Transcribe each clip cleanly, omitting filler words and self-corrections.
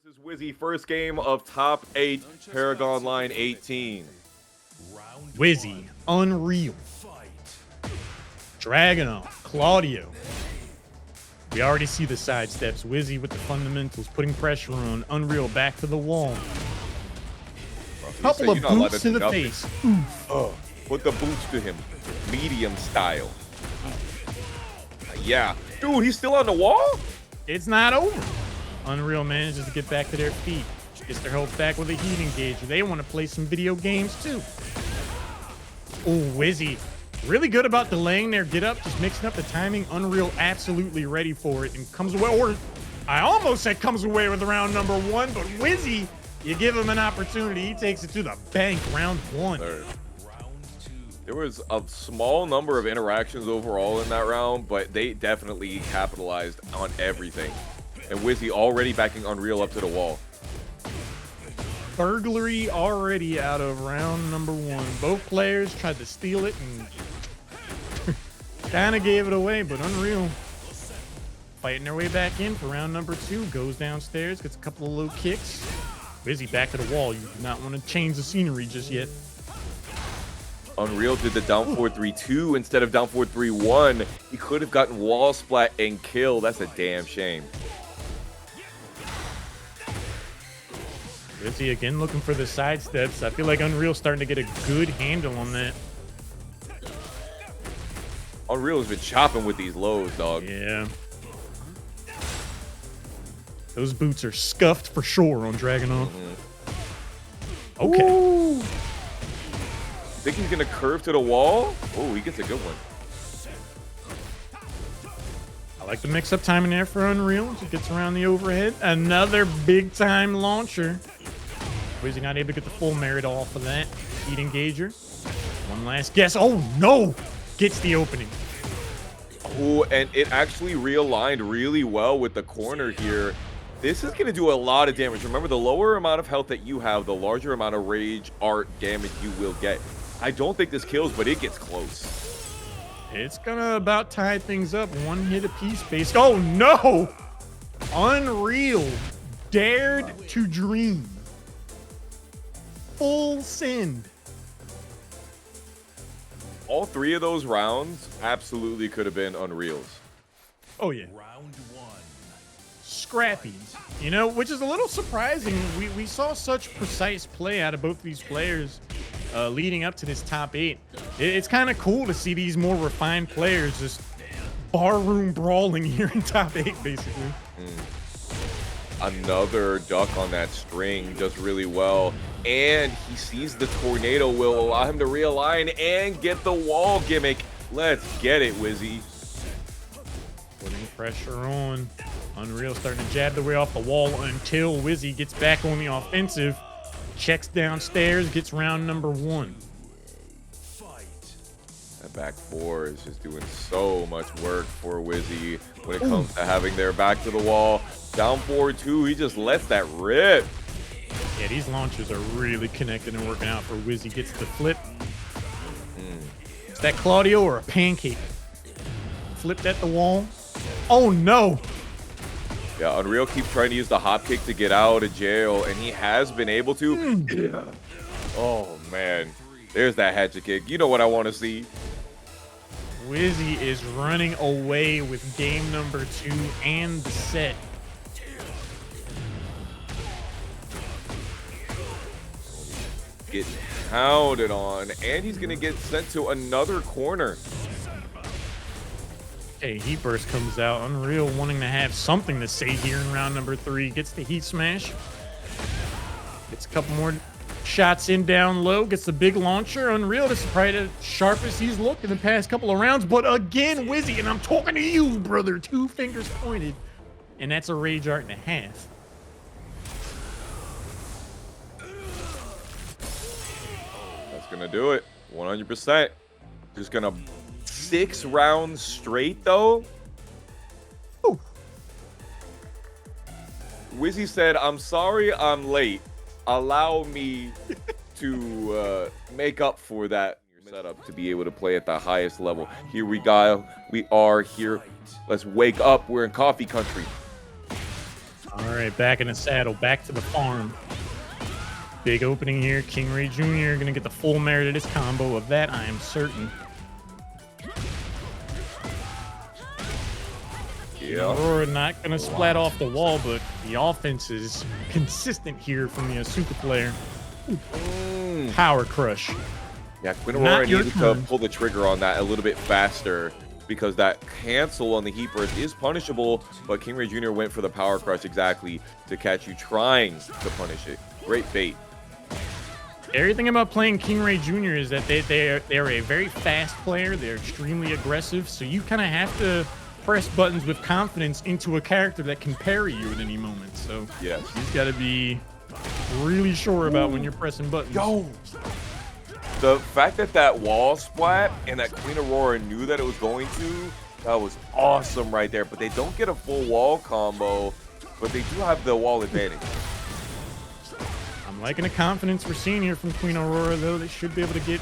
This is Wizzy, first game of top 8, Paragonline 18. Wizzy, Unreal, Dragunov, Claudio. We already see the sidesteps. Wizzy with the fundamentals, putting pressure on Unreal back to the wall. Couple of boots to the face. Put the boots to him, medium style. Yeah, dude, he's still on the wall? It's not over. Unreal manages to get back to their feet. Gets their health back with a heat engager. They want to play some video games too. Oh, Wizzy. Really good about delaying their get up, just mixing up the timing. Unreal absolutely ready for it and comes away, or I almost said comes away with round number 1, but Wizzy, you give him an opportunity, he takes it to the bank, round 1. There was a small number of interactions overall in that round, but they definitely capitalized on everything. And Wizzy already backing Unreal up to the wall. Burglary already out of round number 1. Both players tried to steal it and kind of gave it away, but Unreal fighting their way back in for round number 2. Goes downstairs, gets a couple of low kicks. Wizzy back to the wall. You do not want to change the scenery just yet. Unreal did the down 4-3-2 instead of down 4-3-1. He could have gotten wall splat and kill. That's a damn shame. Wizzy again looking for the side steps. I feel like Unreal's starting to get a good handle on that. Unreal has been chopping with these lows, dog. Yeah. Those boots are scuffed for sure on Dragunov. Okay. Ooh. Think he's gonna curve to the wall? Oh, he gets a good one. I like the mix-up timing there for Unreal. He gets around the overhead. Another big-time launcher. Wizzy not able to get the full merit off of that. Heat engager. One last guess. Oh, no! Gets the opening. Oh, and it actually realigned really well with the corner here. This is going to do a lot of damage. Remember, the lower amount of health that you have, the larger amount of rage art damage you will get. I don't think this kills, but it gets close. It's gonna about tie things up. One hit apiece based. Oh no! Unreal dared to dream. Full send. All 3 of those rounds absolutely could have been Unreal's. Oh yeah. Round 1. Scrappy. You know, which is a little surprising. We saw such precise play out of both these players leading up to this top 8. It's kind of cool to see these more refined players just barroom brawling here in top 8, basically. Another duck on that string does really well. And he sees the tornado will allow him to realign and get the wall gimmick. Let's get it, Wizzy. Putting pressure on. Unreal starting to jab the way off the wall until Wizzy gets back on the offensive. Checks downstairs, gets round number 1. That back 4 is just doing so much work for Wizzy when it comes to having their back to the wall. Down 4-2, he just lets that rip. Yeah, these launchers are really connected and working out for Wizzy. Gets the flip. Is that Claudio or a pancake? Flipped at the wall. Oh no! Yeah, Unreal keeps trying to use the hop kick to get out of jail, and he has been able to. Yeah. Oh, man. There's that hatchet kick. You know what I want to see. Wizzy is running away with game number 2 and the set. Getting pounded on, and he's going to get sent to another corner. Okay, Heat Burst comes out. Unreal wanting to have something to say here in round number 3. Gets the Heat Smash. Gets a couple more shots in down low. Gets the big launcher. Unreal, this is probably the sharpest he's looked in the past couple of rounds. But again, Wizzy, and I'm talking to you, brother. 2 fingers pointed. And that's a rage art and a half. That's going to do it. 100%. Just going to 6 rounds straight, though. Ooh. Wizzy said, I'm sorry I'm late. Allow me to make up for that setup to be able to play at the highest level. Here we go. We are here. Let's wake up. We're in coffee country. All right, back in the saddle, back to the farm. Big opening here. KingReyJr. gonna get the full merit of this combo. Of that, I am certain. Yeah. Aurora not gonna splat off the wall, but the offense is consistent here from the Asuka player. Power crush. Yeah, Queen Aurora needed to pull the trigger on that a little bit faster because that cancel on the heat burst is punishable, but KingReyJr. went for the power crush exactly to catch you trying to punish it. Great bait. Everything about playing KingReyJr. is that they're a very fast player. They're extremely aggressive, so you kind of have to press buttons with confidence into a character that can parry you at any moment. So yes, you've got to be really sure about when you're pressing buttons. Yo! The fact that that wall splat and that Queen Aurora knew that it was going to, that was awesome right there. But they don't get a full wall combo, but they do have the wall advantage. I'm liking the confidence we're seeing here from Queen Aurora, though. They should be able to get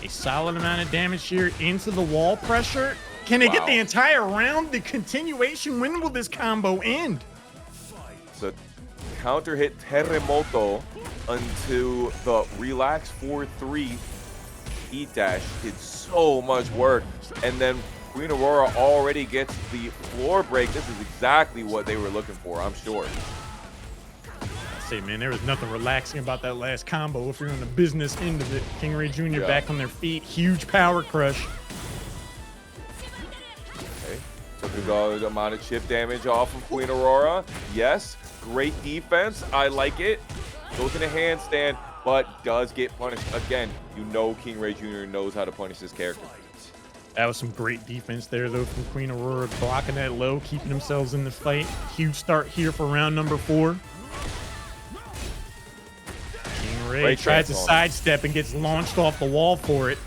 a solid amount of damage here into the wall pressure. Can they get the entire round? The continuation? When will this combo end? So counter hit Terremoto until the relax 4-3 heat dash did so much work. And then Queen Aurora already gets the floor break. This is exactly what they were looking for, I'm sure. I say, man, there was nothing relaxing about that last combo if you're on the business end of it. KingReyJr. back on their feet. Huge power crush. Took a good amount of chip damage off of Queen Aurora. Yes, great defense. I like it. Goes in a handstand, but does get punished. Again, you know KingReyJr. knows how to punish this character. That was some great defense there, though, from Queen Aurora, blocking that low, keeping themselves in the fight. Huge start here for round number 4. KingRey tries to sidestep and gets launched off the wall for it.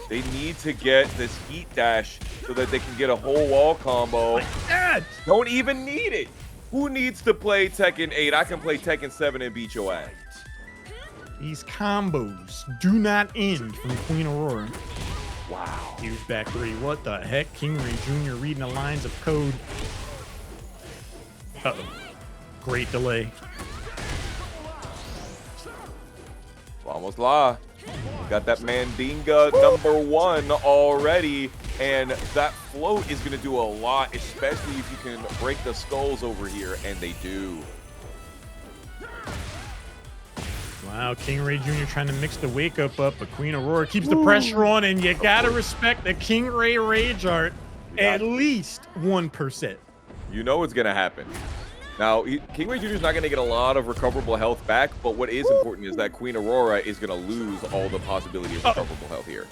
They need to get this heat dash so that they can get a whole wall combo. My God. Don't even need it. Who needs to play Tekken 8? I can play Tekken 7 and beat your ass. These combos do not end from Queen Aurora. Wow. Huge back 3. What the heck? KingReyJr. reading the lines of code. Uh-oh. Great delay. Almost la. We got that Mandinga #1 already, and that float is going to do a lot, especially if you can break the skulls over here, and they do. Wow, KingReyJr. trying to mix the wake up, but Queen Aurora keeps the pressure on, and you gotta respect the KingReyJr. at least 1%. You know what's going to happen. Now, KingReyJr. is not going to get a lot of recoverable health back, but what is important is that Queen Aurora is going to lose all the possibility of recoverable health here.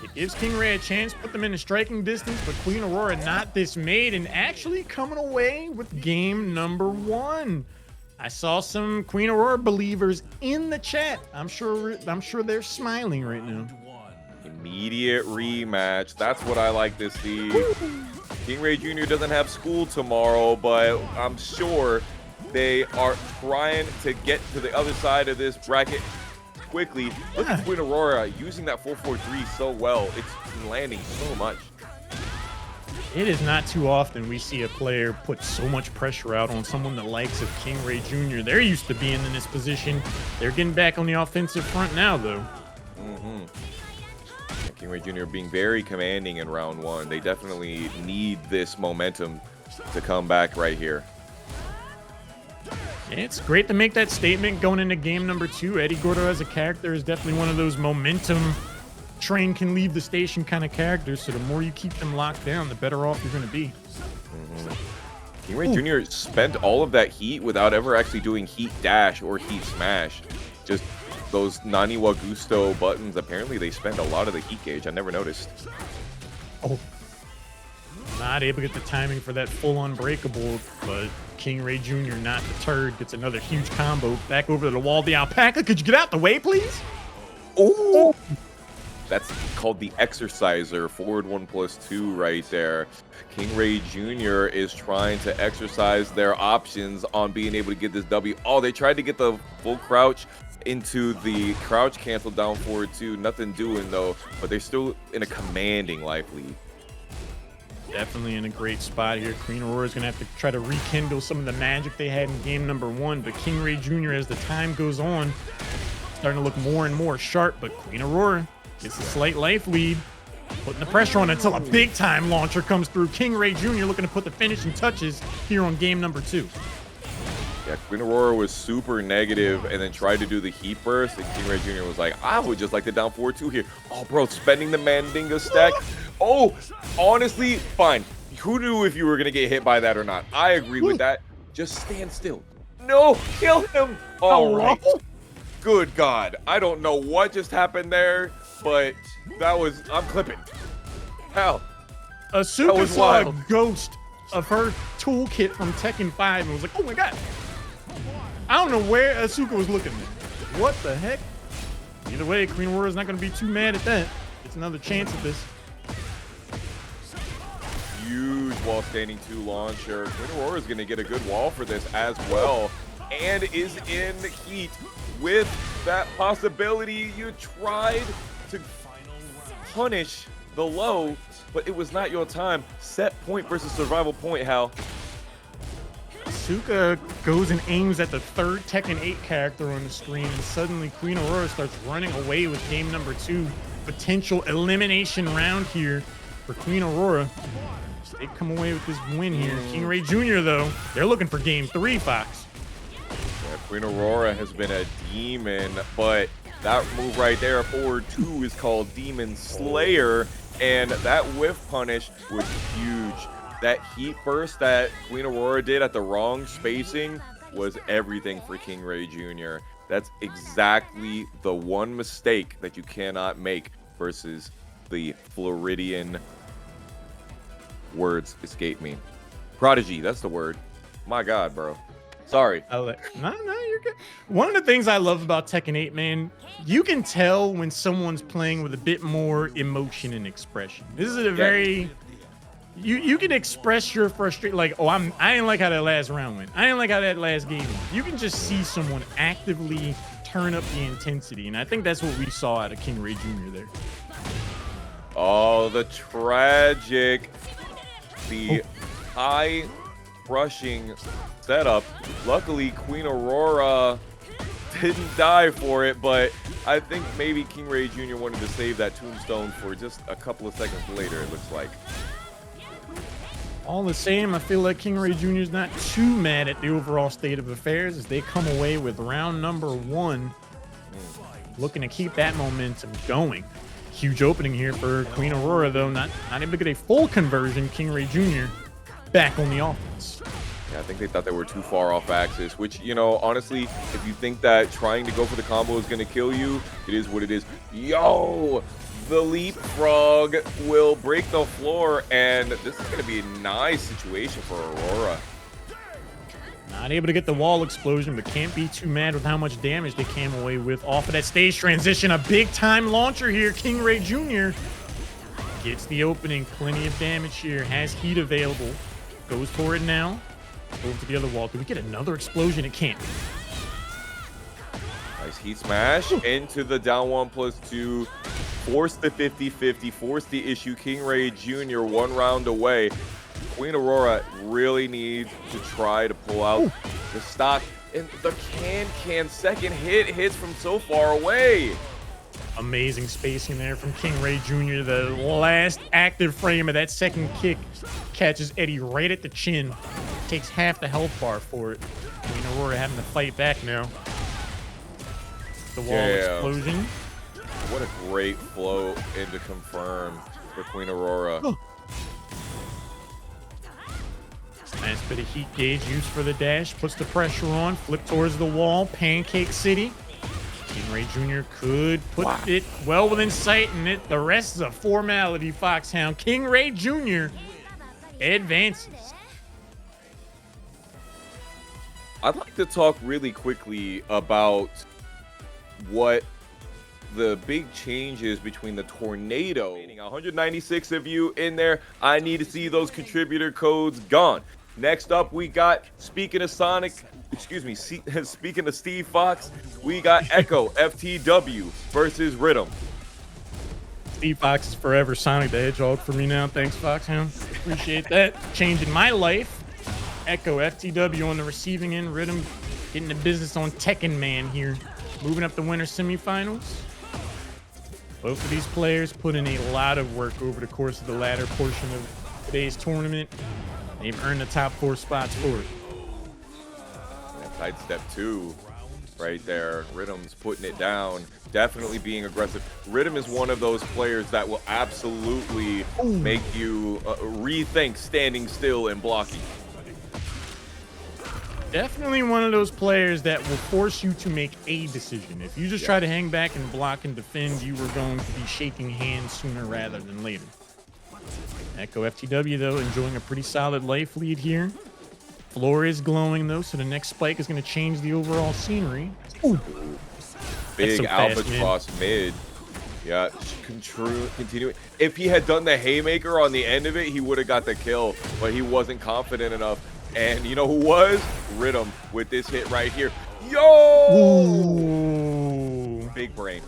It gives KingRey a chance, put them in a striking distance, but Queen Aurora not dismayed and actually coming away with game number 1. I saw some Queen Aurora believers in the chat. I'm sure they're smiling right now. Immediate rematch. That's what I like to see. KingReyJr. doesn't have school tomorrow, but I'm sure they are trying to get to the other side of this bracket quickly. Look at Queen Aurora using that 4-4-3 so well. It's landing so much. It is not too often we see a player put so much pressure out on someone the likes of KingReyJr. They're used to being in this position. They're getting back on the offensive front now, though. KingReyJr. being very commanding in round 1. They definitely need this momentum to come back right here. It's great to make that statement going into game number 2. Eddy Gordo as a character is definitely one of those momentum train can leave the station kind of characters, so the more you keep them locked down, the better off you're going to be. KingReyJr. spent all of that heat without ever actually doing heat dash or heat smash. Just those Nani wa Gusto buttons, apparently they spend a lot of the heat gauge. I never noticed. Oh. Not able to get the timing for that full unbreakable, but KingReyJr. not deterred. Gets another huge combo. Back over to the wall. The alpaca, could you get out the way, please? Oh! That's called the exerciser, forward 1+2 right there. KingReyJr. is trying to exercise their options on being able to get this W. Oh, they tried to get the full crouch into the crouch cancel down forward 2. Nothing doing though, but they're still in a commanding life lead. Definitely in a great spot here. Queen Aurora is going to have to try to rekindle some of the magic they had in game number 1. But KingReyJr, as the time goes on, starting to look more and more sharp. But Queen Aurora gets a slight life lead, putting the pressure on until a big-time launcher comes through. KingReyJr looking to put the finishing touches here on game number 2. Yeah, Queen Aurora was super negative and then tried to do the heat burst, and KingReyJr was like, I would just like the down 4-2 here. Oh, bro, spending the Mandinga stack. Oh, honestly, fine. Who knew if you were going to get hit by that or not? I agree with that. Just stand still. No, kill him. All right. Good God. I don't know what just happened there, but that was, I'm clipping. Hell. Asuka saw a ghost of her toolkit from Tekken 5 and was like, oh my God. I don't know where Asuka was looking at. What the heck? Either way, Queen Aurora's not going to be too mad at that. It's another chance at this. Huge wall standing 2 launcher. Queen Aurora is going to get a good wall for this as well, and is in heat with that possibility. You tried to punish the low, but it was not your time. Set point versus survival point, Hal. Asuka goes and aims at the 3rd Tekken 8 character on the screen, and suddenly Queen Aurora starts running away with game number 2. Potential elimination round here for Queen Aurora. They come away with this win here. KingReyJr, though, they're looking for game 3, Fox. Yeah, Queen Aurora has been a demon, but that move right there, forward 2, is called Demon Slayer, and that whiff punish was huge. That heat burst that Queen Aurora did at the wrong spacing was everything for KingReyJr. That's exactly the one mistake that you cannot make versus the Floridian. Words escape me. Prodigy, that's the word. My God, bro. Sorry. No, you're good. One of the things I love about Tekken 8, man, you can tell when someone's playing with a bit more emotion and expression. This is a very... You can express your frustration, like, oh, I didn't like how that last round went. I didn't like how that last game went. You can just see someone actively turn up the intensity, and I think that's what we saw out of KingReyJr there. Oh, the tragic, the high rushing setup. Luckily, Queen Aurora didn't die for it, but I think maybe KingReyJr wanted to save that tombstone for just a couple of seconds later, it looks like. All the same, I feel like KingReyJr is not too mad at the overall state of affairs as they come away with round number 1, looking to keep that momentum going. Huge opening here for Queen Aurora, though, not able to get a full conversion. KingReyJr back on the offense. Yeah, I think they thought they were too far off axis, which, you know, honestly, if you think that trying to go for the combo is going to kill you, it is what it is. Yo! The leapfrog will break the floor, and this is going to be a nice situation for Aurora. Not able to get the wall explosion, but can't be too mad with how much damage they came away with off of that stage transition. A big-time launcher here. KingReyJr gets the opening. Plenty of damage here. Has heat available. Goes for it now. Over to the other wall. Do we get another explosion? It can't. Nice heat smash into the down 1+2. Force the 50-50. Force the issue. KingReyJr 1 round away. Queen Aurora really needs to try to pull out the stock. And the can second hits from so far away. Amazing spacing there from KingReyJr. The last active frame of that second kick catches Eddy right at the chin. Takes half the health bar for it. Queen Aurora having to fight back now. The wall explosion. What a great flow into confirm for Queen Aurora. Nice bit of heat gauge used for the dash. Puts the pressure on. Flip towards the wall. Pancake City. KingReyJr could put it well within sight, and the rest is a formality, Foxhound. KingReyJr advances. I'd like to talk really quickly about what the big changes between the tornado. 196 of you in there. I need to see those contributor codes gone. Next up, we got, speaking of Steve Fox, we got EckoFTW versus Riddum. Steve Fox is forever Sonic the Hedgehog for me now. Thanks, Foxhound. Appreciate that. Changing my life. EckoFTW on the receiving end. Riddum getting the business on Tekken Man here. Moving up the winter semifinals. Both of these players put in a lot of work over the course of the latter portion of today's tournament. They've earned the top 4 spots for it. Side step 2 right there. Riddum's putting it down. Definitely being aggressive. Riddum is one of those players that will absolutely make you rethink standing still and blocking. Definitely one of those players that will force you to make a decision. If you just try to hang back and block and defend, you are going to be shaking hands sooner rather than later. EckoFTW, though, enjoying a pretty solid life lead here. Floor is glowing, though, so the next spike is going to change the overall scenery. Ooh. Big albatross mid. Yeah, continuing. If he had done the haymaker on the end of it, he would have got the kill, but he wasn't confident enough. And you know who was? Riddum with this hit right here. Yo! Ooh. Big brain.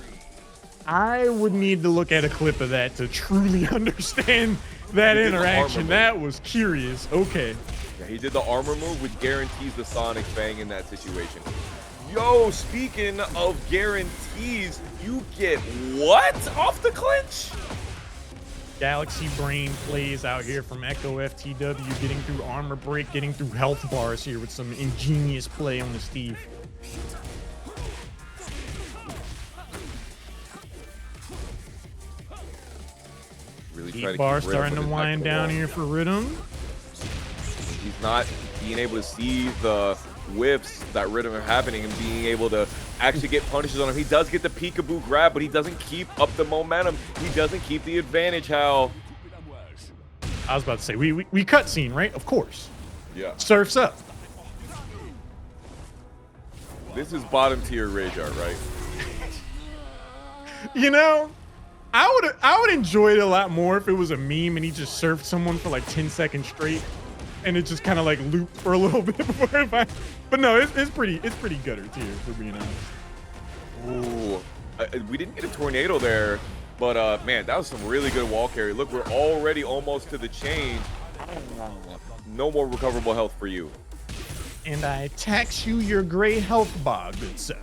I would need to look at a clip of that to truly understand that interaction. That was curious. Okay. Yeah, he did the armor move, which guarantees the Sonic Bang in that situation. Yo, speaking of guarantees, you get what off the clinch? Galaxy Brain plays out here from EckoFTW, getting through armor break, getting through health bars here with some ingenious play on the Steve. Really Heat bar starting to wind down here for Riddum. He's not being able to see the whiffs that Riddum are happening and being able to actually get punishes on him. He does get the peekaboo grab, but he doesn't keep up the momentum. He doesn't keep the advantage, Hal. I was about to say, we cutscene, right? Of course. Yeah. Surf's up. This is bottom tier KingReyJr, right? You know, I would enjoy it a lot more if it was a meme and he just surfed someone for like 10 seconds straight. And it just kind of like looped for a little bit before it. But no, it's pretty gutter tier, for being honest. Ooh, we didn't get a tornado there, but man, that was some really good wall carry. Look, we're already almost to the change. No more recoverable health for you. And I tax you your gray health bar, good sir.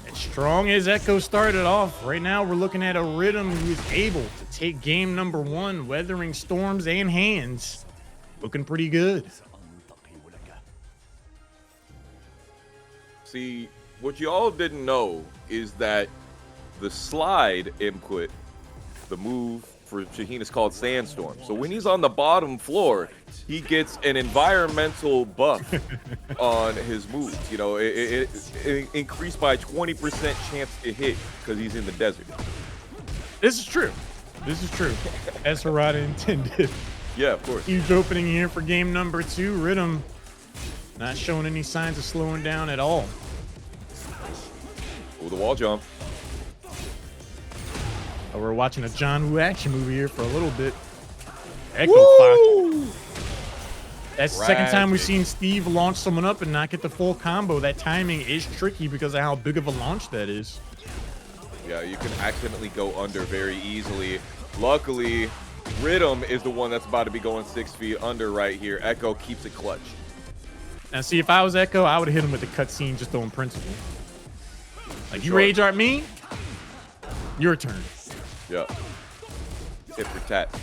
As strong as Ekko started off, right now we're looking at a Riddum who is able to take game number 1, weathering storms and hands. Looking pretty good. See, what you all didn't know is that the slide input, the move for Shaheen, is called Sandstorm. So when he's on the bottom floor, he gets an environmental buff on his moves. You know, it increased by 20% chance to hit because he's in the desert. This is true. This is true. As Harada intended. Yeah, of course. Huge opening here for game number 2. Riddum not showing any signs of slowing down at all. Oh, the wall jump. Oh, we're watching a John Woo action movie here for a little bit. Ekko Fox. That's the second time we've seen Steve launch someone up and not get the full combo. That timing is tricky because of how big of a launch that is. Yeah, you can accidentally go under very easily. Luckily, Riddum is the one that's about to be going 6 feet under right here. Ekko keeps it clutch. Now, see, if I was Ekko, I would have hit him with the cutscene just on principle. Like, you rage art me? Your turn. Yeah. Tit for tat.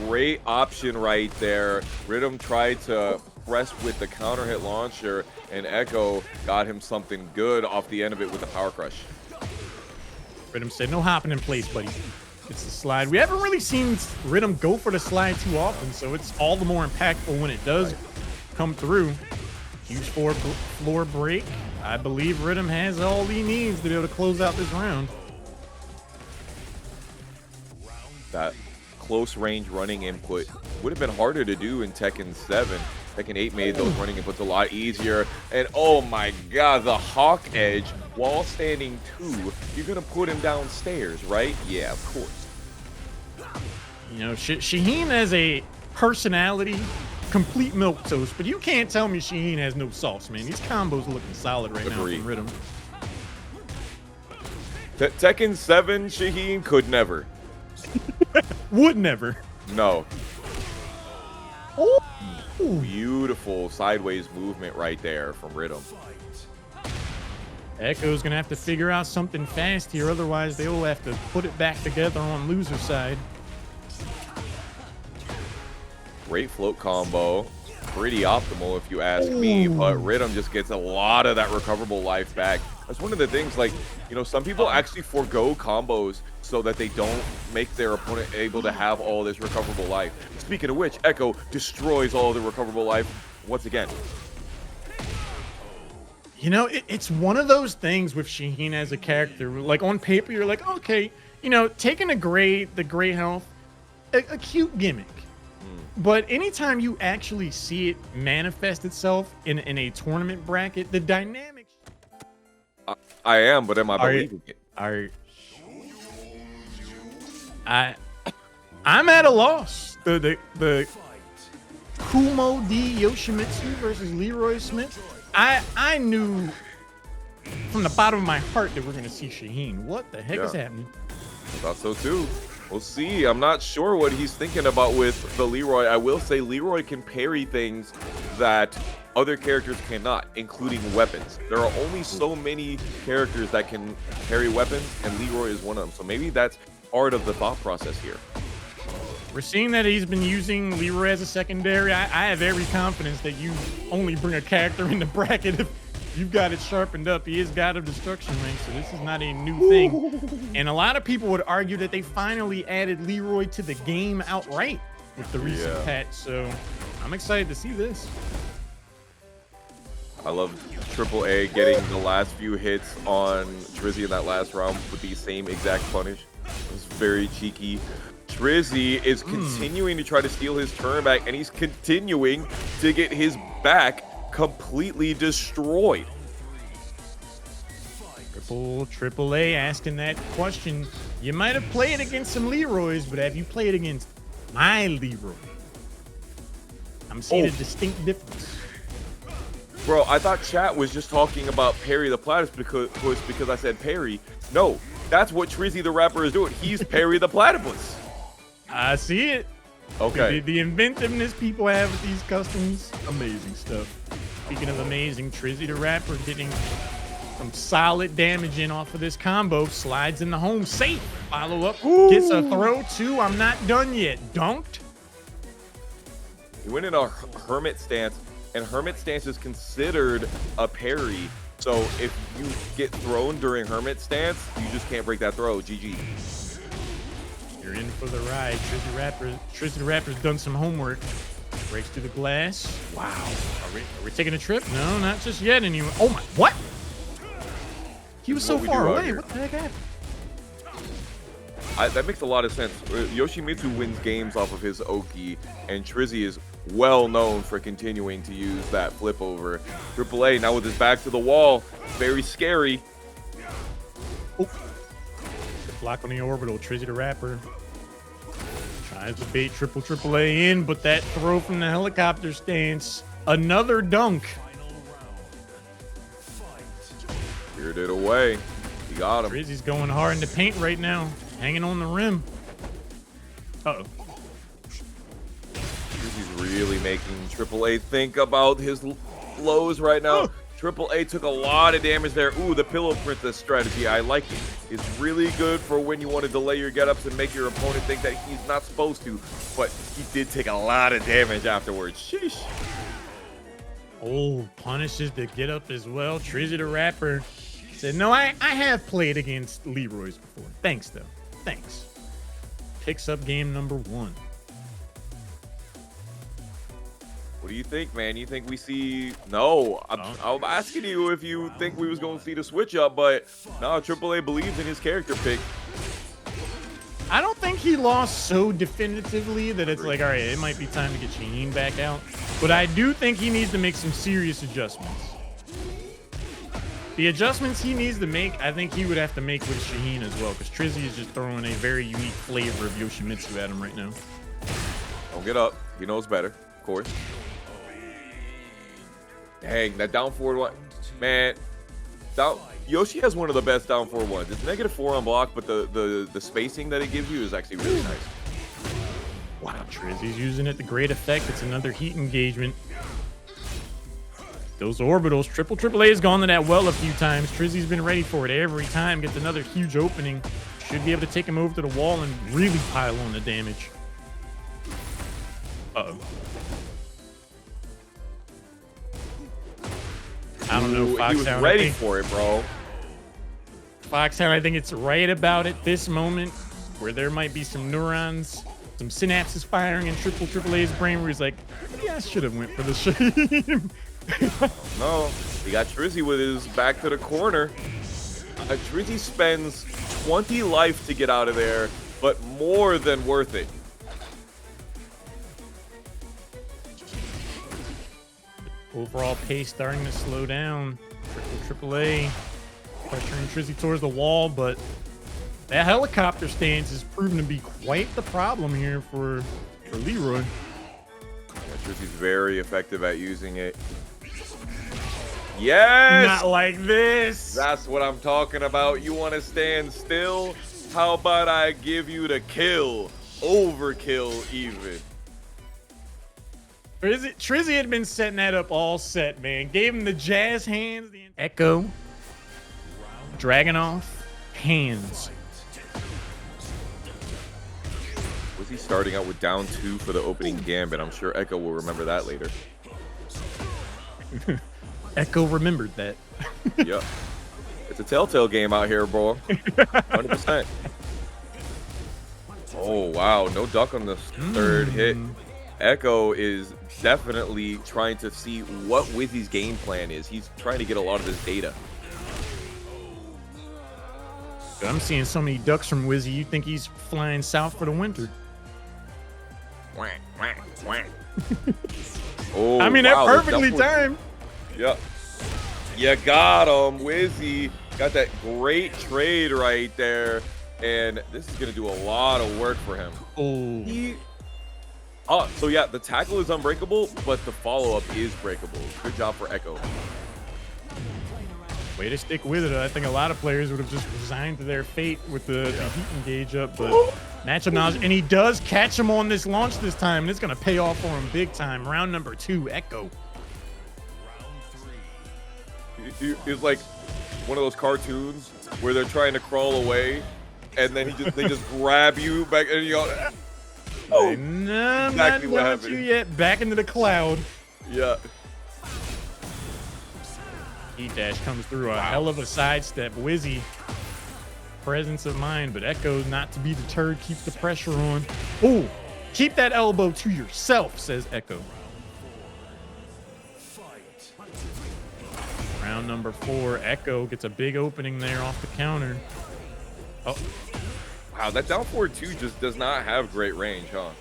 Great option right there. Riddum tried to press with the counter hit launcher, and Ekko got him something good off the end of it with the power crush. Riddum said, no hopping in place, buddy. It's the slide. We haven't really seen Riddum go for the slide too often, so it's all the more impactful when it does come through. Huge floor break. I believe Riddum has all he needs to be able to close out this round. That close range running input would have been harder to do in Tekken 7. Tekken 8 made those running inputs a lot easier. And oh my god, the Hawk Edge while standing 2. You're going to put him downstairs, right? Yeah, of course. You know, Shaheen has a personality, complete milquetoast, but you can't tell me Shaheen has no sauce, man. These combos are looking solid right now from Riddum. Tekken 7 Shaheen could never. Would never. No. Oh. Beautiful sideways movement right there from Riddum. Echo's gonna have to figure out something fast here, otherwise they will have to put it back together on loser side. Great float combo. Pretty optimal if you ask me, but Riddum just gets a lot of that recoverable life back. That's one of the things, like, you know, some people actually forego combos so that they don't make their opponent able to have all this recoverable life. Speaking of which, Echo destroys all the recoverable life once again. You know, it's one of those things with Shaheen as a character. Like, on paper, you're like, okay, you know, taking the gray health, a cute gimmick. But anytime you actually see it manifest itself in a tournament bracket, the dynamics. I am, but am I believing it? I'm at a loss. The Kumo D Yoshimitsu versus Leroy Smith. I knew from the bottom of my heart that we're gonna see Shaheen. What the heck is happening? I thought so too. We'll see. I'm not sure what he's thinking about with the Leroy. I will say Leroy can parry things that other characters cannot, including weapons. There are only so many characters that can parry weapons, and Leroy is one of them. So maybe that's part of the thought process here. We're seeing that he's been using Leroy as a secondary. I have every confidence that you only bring a character in the bracket if you've got it sharpened up. He is God of Destruction Ring, so this is not a new thing. And a lot of people would argue that they finally added Leroy to the game outright with the recent patch. So I'm excited to see this. I love TripleAA getting the last few hits on Trizzy in that last round with the same exact punish. It was very cheeky. Trizzy is continuing to try to steal his turn back, and he's continuing to get his back completely destroyed. TripleAA asking that question. You might have played against some Leroys, but have you played against my Leroy? I'm seeing a distinct difference. Bro, I thought chat was just talking about Parry the Platypus because I said Parry. No, that's what TrizzyTheRapper is doing. He's Parry the Platypus. I see it. Okay. The inventiveness people have with these customs, amazing stuff. Speaking of amazing, TrizzyTheRapper getting some solid damage in off of this combo. Slides in the home safe. Follow up. Gets a throw too. I'm not done yet. Dunked. He went in a hermit stance, and hermit stance is considered a parry. So if you get thrown during hermit stance, you just can't break that throw. GG. You're in for the ride. TrizzyTheRapper's done some homework. Breaks through the glass. Wow. Are we taking a trip? No, not just yet. Anyway. Oh my! What? He was so far away. What the heck happened? That makes a lot of sense. Yoshimitsu wins games off of his Oki, and Trizzy is well known for continuing to use that flip over. TripleAA now with his back to the wall. Very scary. Oh. Block on the orbital. TrizzyTheRapper tries to bait TripleAA in, but that throw from the helicopter stance. Another dunk. Spirited away. He got him. Trizzy's going hard in the paint right now. Hanging on the rim. Uh-oh. Trizzy's really making TripleAA think about his lows right now. TripleAA took a lot of damage there. Ooh, the Pillow Princess strategy. I like it. It's really good for when you want to delay your get-ups and make your opponent think that he's not supposed to. But he did take a lot of damage afterwards. Sheesh. Oh, punishes the get-up as well. TrizzyTheRapper said, no, I have played against Leroy's before. Thanks, though. Thanks. Picks up game number 1. What do you think, man? You think we see... No, I'm asking you if you think we was going to see the switch up, but no, TripleAA believes in his character pick. I don't think he lost so definitively that it's like, all right, it might be time to get Shaheen back out. But I do think he needs to make some serious adjustments. The adjustments he needs to make, I think he would have to make with Shaheen as well, because Trizzy is just throwing a very unique flavor of Yoshimitsu at him right now. Don't get up. He knows better, of course. Dang, that down forward one. Man, Yoshi has one of the best down 4-1s. It's -4 on block, but the spacing that it gives you is actually really nice. Wow, Trizzy's using it to great effect. It's another heat engagement. Those orbitals, AAA has gone to that well a few times. Trizzy's been ready for it every time. Gets another huge opening. Should be able to take him over to the wall and really pile on the damage. Uh-oh. I don't know, Foxhound. He was ready for it, bro. Foxhound, I think it's right about at this moment where there might be some neurons, some synapses firing in AAA's brain where he's like, maybe I should have went for the Shaheen. No, he got Trizzy with his back to the corner. Trizzy spends 20 life to get out of there, but more than worth it. Overall pace starting to slow down. AAA pressuring Trizzy towards the wall, but that helicopter stance has proven to be quite the problem here for Leroy. Yeah, Trizzy's very effective at using it. Yes! Not like this. That's what I'm talking about. You want to stand still? How about I give you the kill? Overkill even. Trizzy had been setting that up all set, man. Gave him the jazz hands. The Echo. Dragunov. Hands. Was he starting out with down 2 for the opening gambit? I'm sure Echo will remember that later. Echo remembered that. Yep. It's a telltale game out here, bro. 100%. Oh, wow. No duck on the third hit. Echo is definitely trying to see what Wizzy's game plan is. He's trying to get a lot of this data. I'm seeing so many ducks from Wizzy, you think he's flying south for the winter. Oh, I mean, wow, that perfectly timed. Yep. You got him, Wizzy. Got that great trade right there. And this is going to do a lot of work for him. Oh. So yeah, the tackle is unbreakable, but the follow-up is breakable. Good job for Echo. Way to stick with it. I think a lot of players would have just resigned to their fate with the heat engage up, but matchup knowledge. And he does catch him on this launch this time, and it's going to pay off for him big time. Round number 2, Echo. It's like one of those cartoons where they're trying to crawl away, and then they just grab you back, and you go, oh, no, exactly what not happened. you yet. Back into the cloud. Yeah. Heat dash comes through a hell of a sidestep. Wizzy, presence of mind, but Echo not to be deterred. Keep the pressure on. Oh, keep that elbow to yourself, says Echo. Round number 4, Echo gets a big opening there off the counter. Oh. Wow, that down forward 2 just does not have great range, huh?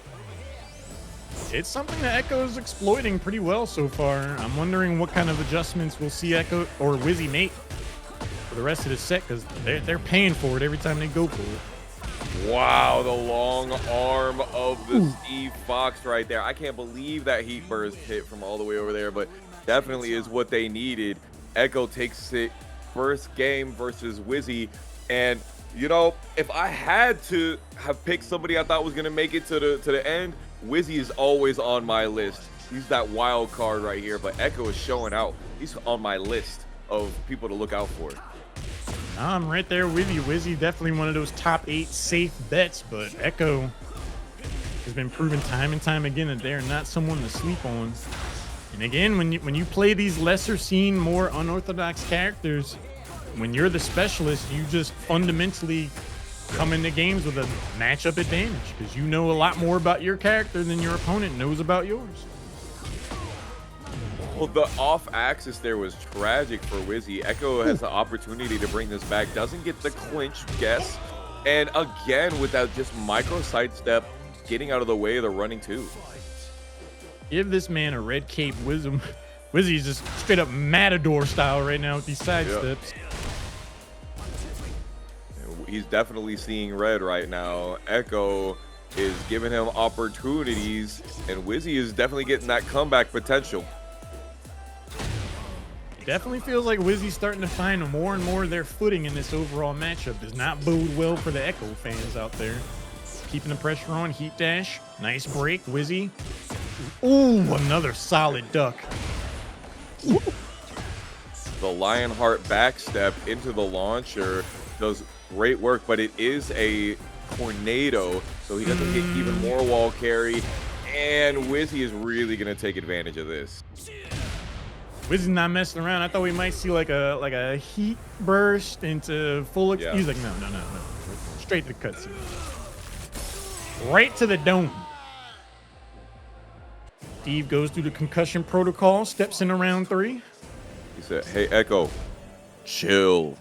It's something that Echo is exploiting pretty well so far. I'm wondering what kind of adjustments we'll see Echo or Wizzy make for the rest of the set, because they're paying for it every time they go for it. Wow, the long arm of the Steve Fox right there. I can't believe that heat burst hit from all the way over there, but definitely is what they needed. Echo takes it first game versus Wizzy, and you know, if I had to have picked somebody I thought was gonna make it to the end, Wizzy is always on my list. He's that wild card right here, but Echo is showing out. He's on my list of people to look out for. I'm right there with you. Wizzy definitely one of those top 8 safe bets, but Echo has been proven time and time again that they're not someone to sleep on. And again, when you play these lesser seen, more unorthodox characters, when you're the specialist, you just fundamentally come into games with a matchup advantage because you know a lot more about your character than your opponent knows about yours. Well, the off axis there was tragic for Wizzy. Echo has the opportunity to bring this back, doesn't get the clinch guess, and again with that just micro sidestep, getting out of the way of the running 2. Give this man a red cape wisdom. Wizzy's just straight up Matador style right now with these side steps. He's definitely seeing red right now. Echo is giving him opportunities, and Wizzy is definitely getting that comeback potential. Definitely feels like Wizzy's starting to find more and more of their footing in this overall matchup. Does not bode well for the Echo fans out there. Keeping the pressure on, heat dash. Nice break, Wizzy. Ooh, another solid duck. The Lionheart backstep into the launcher does great work, but it is a tornado, so he doesn't get even more wall carry. And Wizzy is really going to take advantage of this. Wizzy's not messing around. I thought we might see like a heat burst into full. Yeah. He's like, no. Straight to the cutscene. Right to the dome. Steve goes through the concussion protocol, steps in round 3. He said, hey, Echo, chill.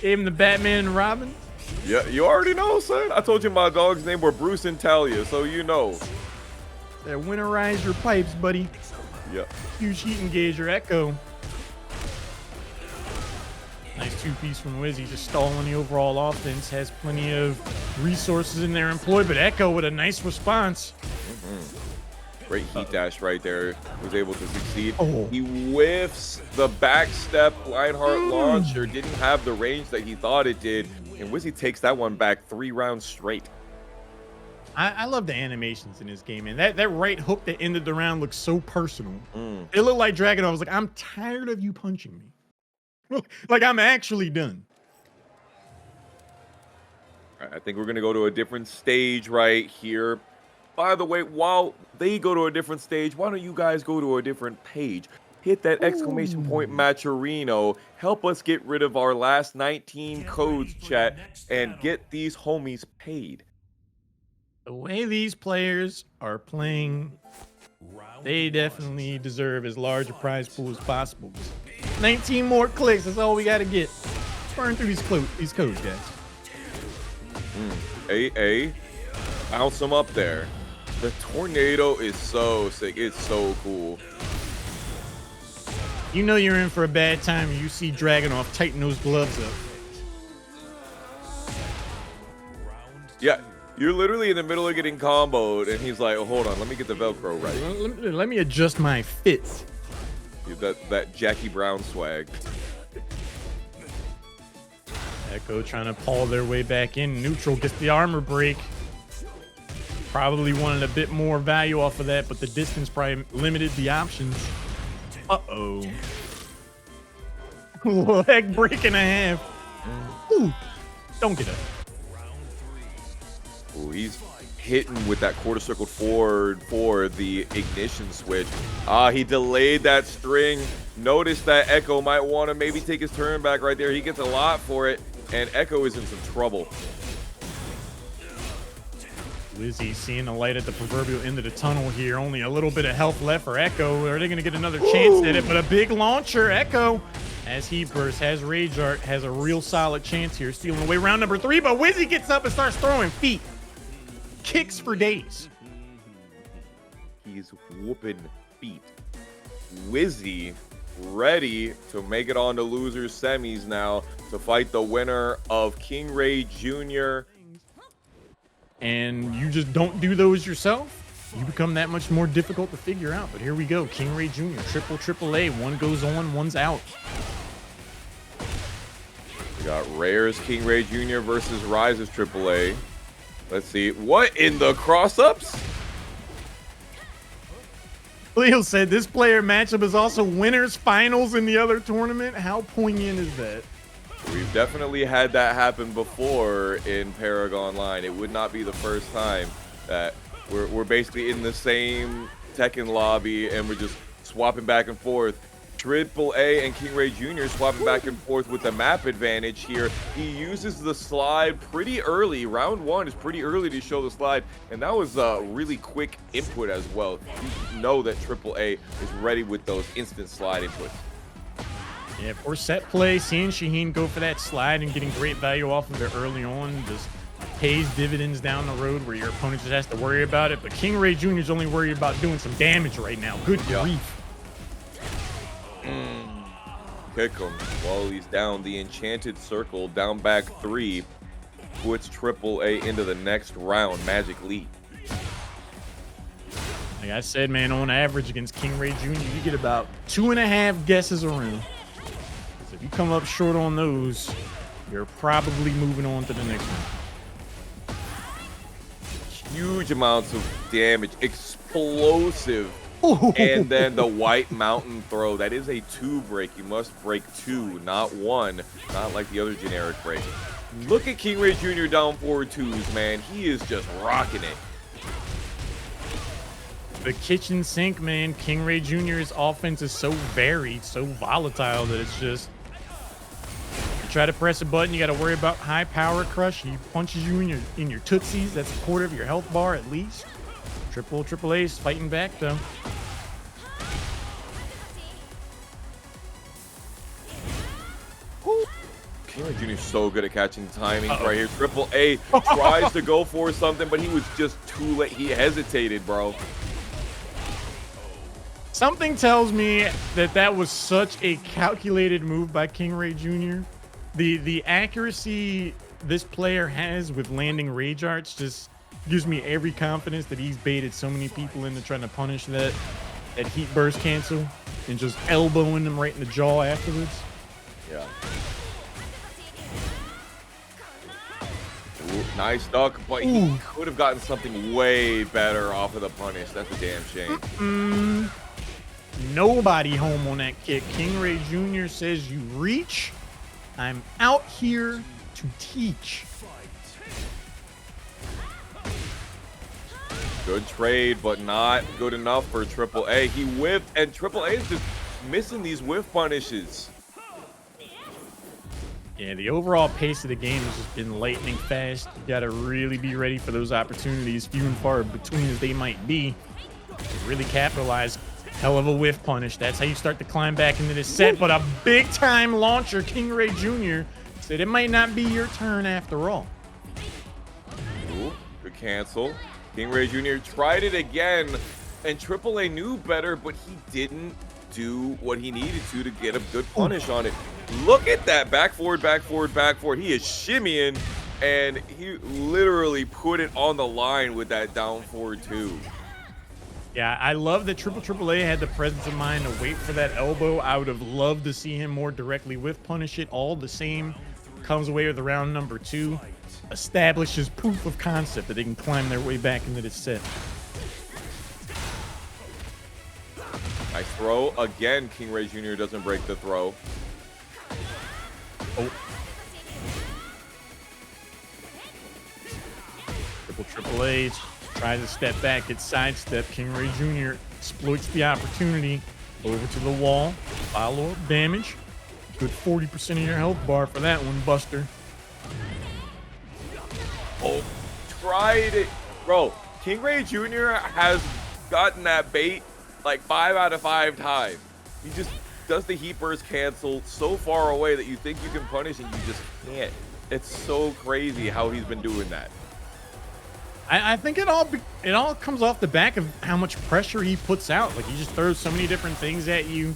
Gave him the Batman and Robin. Yeah, you already know, son. I told you my dog's name were Bruce and Talia, so you know. That winterize your pipes, buddy. Yep. Huge heat engager, Echo. Nice two-piece from Wizzy, just stalling the overall offense. Has plenty of resources in their employ, but Echo with a nice response. Great heat dash right there. Was able to succeed. Oh. He whiffs the backstep Lionheart launcher. Didn't have the range that he thought it did. And Wizzy takes that one back 3 rounds straight. I love the animations in this game, man. That right hook that ended the round looks so personal. It looked like Dragunov was like, I'm tired of you punching me. Like, I'm actually done. All right, I think we're going to go to a different stage right here. By the way, while they go to a different stage, why don't you guys go to a different page? Hit that exclamation point Maturino. Help us get rid of our last 19 codes, chat, and get these homies paid. The way these players are playing, they definitely deserve as large a prize pool as possible. 19 more clicks, that's all we got to get. Burn through these codes, guys. AA, bounce them up there. The tornado is so sick. It's so cool. You know you're in for a bad time when you see Dragunov tighten those gloves up. Yeah, you're literally in the middle of getting comboed, and he's like, oh, hold on, let me get the Velcro right. Let me adjust my fit. That Jackie Brown swag. Echo trying to paw their way back in. Neutral gets the armor break. Probably wanted a bit more value off of that, but the distance probably limited the options. Uh-oh. Leg break and a half. Ooh, don't get up. Ooh, he's hitting with that quarter circle forward for the ignition switch. He delayed that string. Notice that Echo might want to maybe take his turn back right there. He gets a lot for it, and Echo is in some trouble. Wizzy seeing the light at the proverbial end of the tunnel here. Only a little bit of health left for Echo. Are they going to get another chance at it? But a big launcher. Echo, as he bursts, has Rage Art, has a real solid chance here. Stealing away round number 3, but Wizzy gets up and starts throwing feet. Kicks for days. He's whooping feet. Wizzy ready to make it on to losers semis now to fight the winner of KingReyJr. And you just don't do those yourself, you become that much more difficult to figure out. But here we go, KingReyJr, TripleAAA. One goes on, one's out. We got Rare's KingReyJr. versus Rise's AAA. Let's see. What in the cross-ups? Leo said this player matchup is also winners finals in the other tournament. How poignant is that? We've definitely had that happen before in Paragonline. It would not be the first time that we're basically in the same Tekken lobby and we're just swapping back and forth. TripleAA and KingReyJr. swapping back and forth with the map advantage here. He uses the slide pretty early. Round 1 is pretty early to show the slide, and that was a really quick input as well. You know that TripleAA is ready with those instant slide inputs. Yeah, for set play, seeing Shaheen go for that slide and getting great value off of it early on just pays dividends down the road where your opponent just has to worry about it. But KingReyJr. is only worried about doing some damage right now. Good grief. Kick him while he's down. The enchanted circle, down back 3, puts TripleAA into the next round. Magic lead. Like I said, man, on average against KingReyJr, you get about 2.5 guesses around. So if you come up short on those, you're probably moving on to the next one. Huge amounts of damage, explosive. And then the white mountain throw. That is a 2 break. You must break 2, not 1. Not like the other generic break. Look at KingReyJr down forward 2s, man. He is just rocking it. The kitchen sink, man. KingReyJr's offense is so varied, so volatile that it's just, you try to press a button, you got to worry about high power crush. He punches you in your tootsies. That's a quarter of your health bar at least. TripleAA is fighting back though. KingReyJr is so good at catching timings right here. TripleAA tries to go for something, but he was just too late. He hesitated, bro. Something tells me that that was such a calculated move by KingReyJr. The accuracy this player has with landing rage arts just gives me every confidence that he's baited so many people into trying to punish that heat burst cancel and just elbowing them right in the jaw afterwards. Yeah. Ooh, nice duck, but he could have gotten something way better off of the punish. That's a damn shame. Nobody home on that kick. KingReyJr says you reach. I'm out here to teach. Good trade, but not good enough for TripleAA. He whiffed, and TripleAA is just missing these whiff punishes. Yeah, the overall pace of the game has just been lightning fast. You got to really be ready for those opportunities, few and far between as they might be. To really capitalize. Hell of a whiff punish. That's how you start to climb back into this set. But a big-time launcher, KingReyJr, said it might not be your turn after all. Ooh, good cancel. KingReyJr tried it again, and TripleAA knew better, but he didn't do what he needed to get a good punish on it. Look at that. Back forward, back forward, back forward. He is shimmying, and he literally put it on the line with that down forward two. Yeah, I love that TripleAA had the presence of mind to wait for that elbow. I would have loved to see him more directly with punish it. All the same, comes away with the round number 2. Establishes proof of concept that they can climb their way back into this set. Nice throw. Again, KingReyJr doesn't break the throw. Oh. TripleAA tries to step back, gets sidestep. KingReyJr exploits the opportunity. Over to the wall. Follow-up damage. Good 40% of your health bar for that one, Buster. Oh, tried it. Bro, KingReyJr has gotten that bait like 5 out of 5 times. He just does the heat burst cancel so far away that you think you can punish and you just can't. It's so crazy how he's been doing that. I think it all comes off the back of how much pressure he puts out. Like, he just throws so many different things at you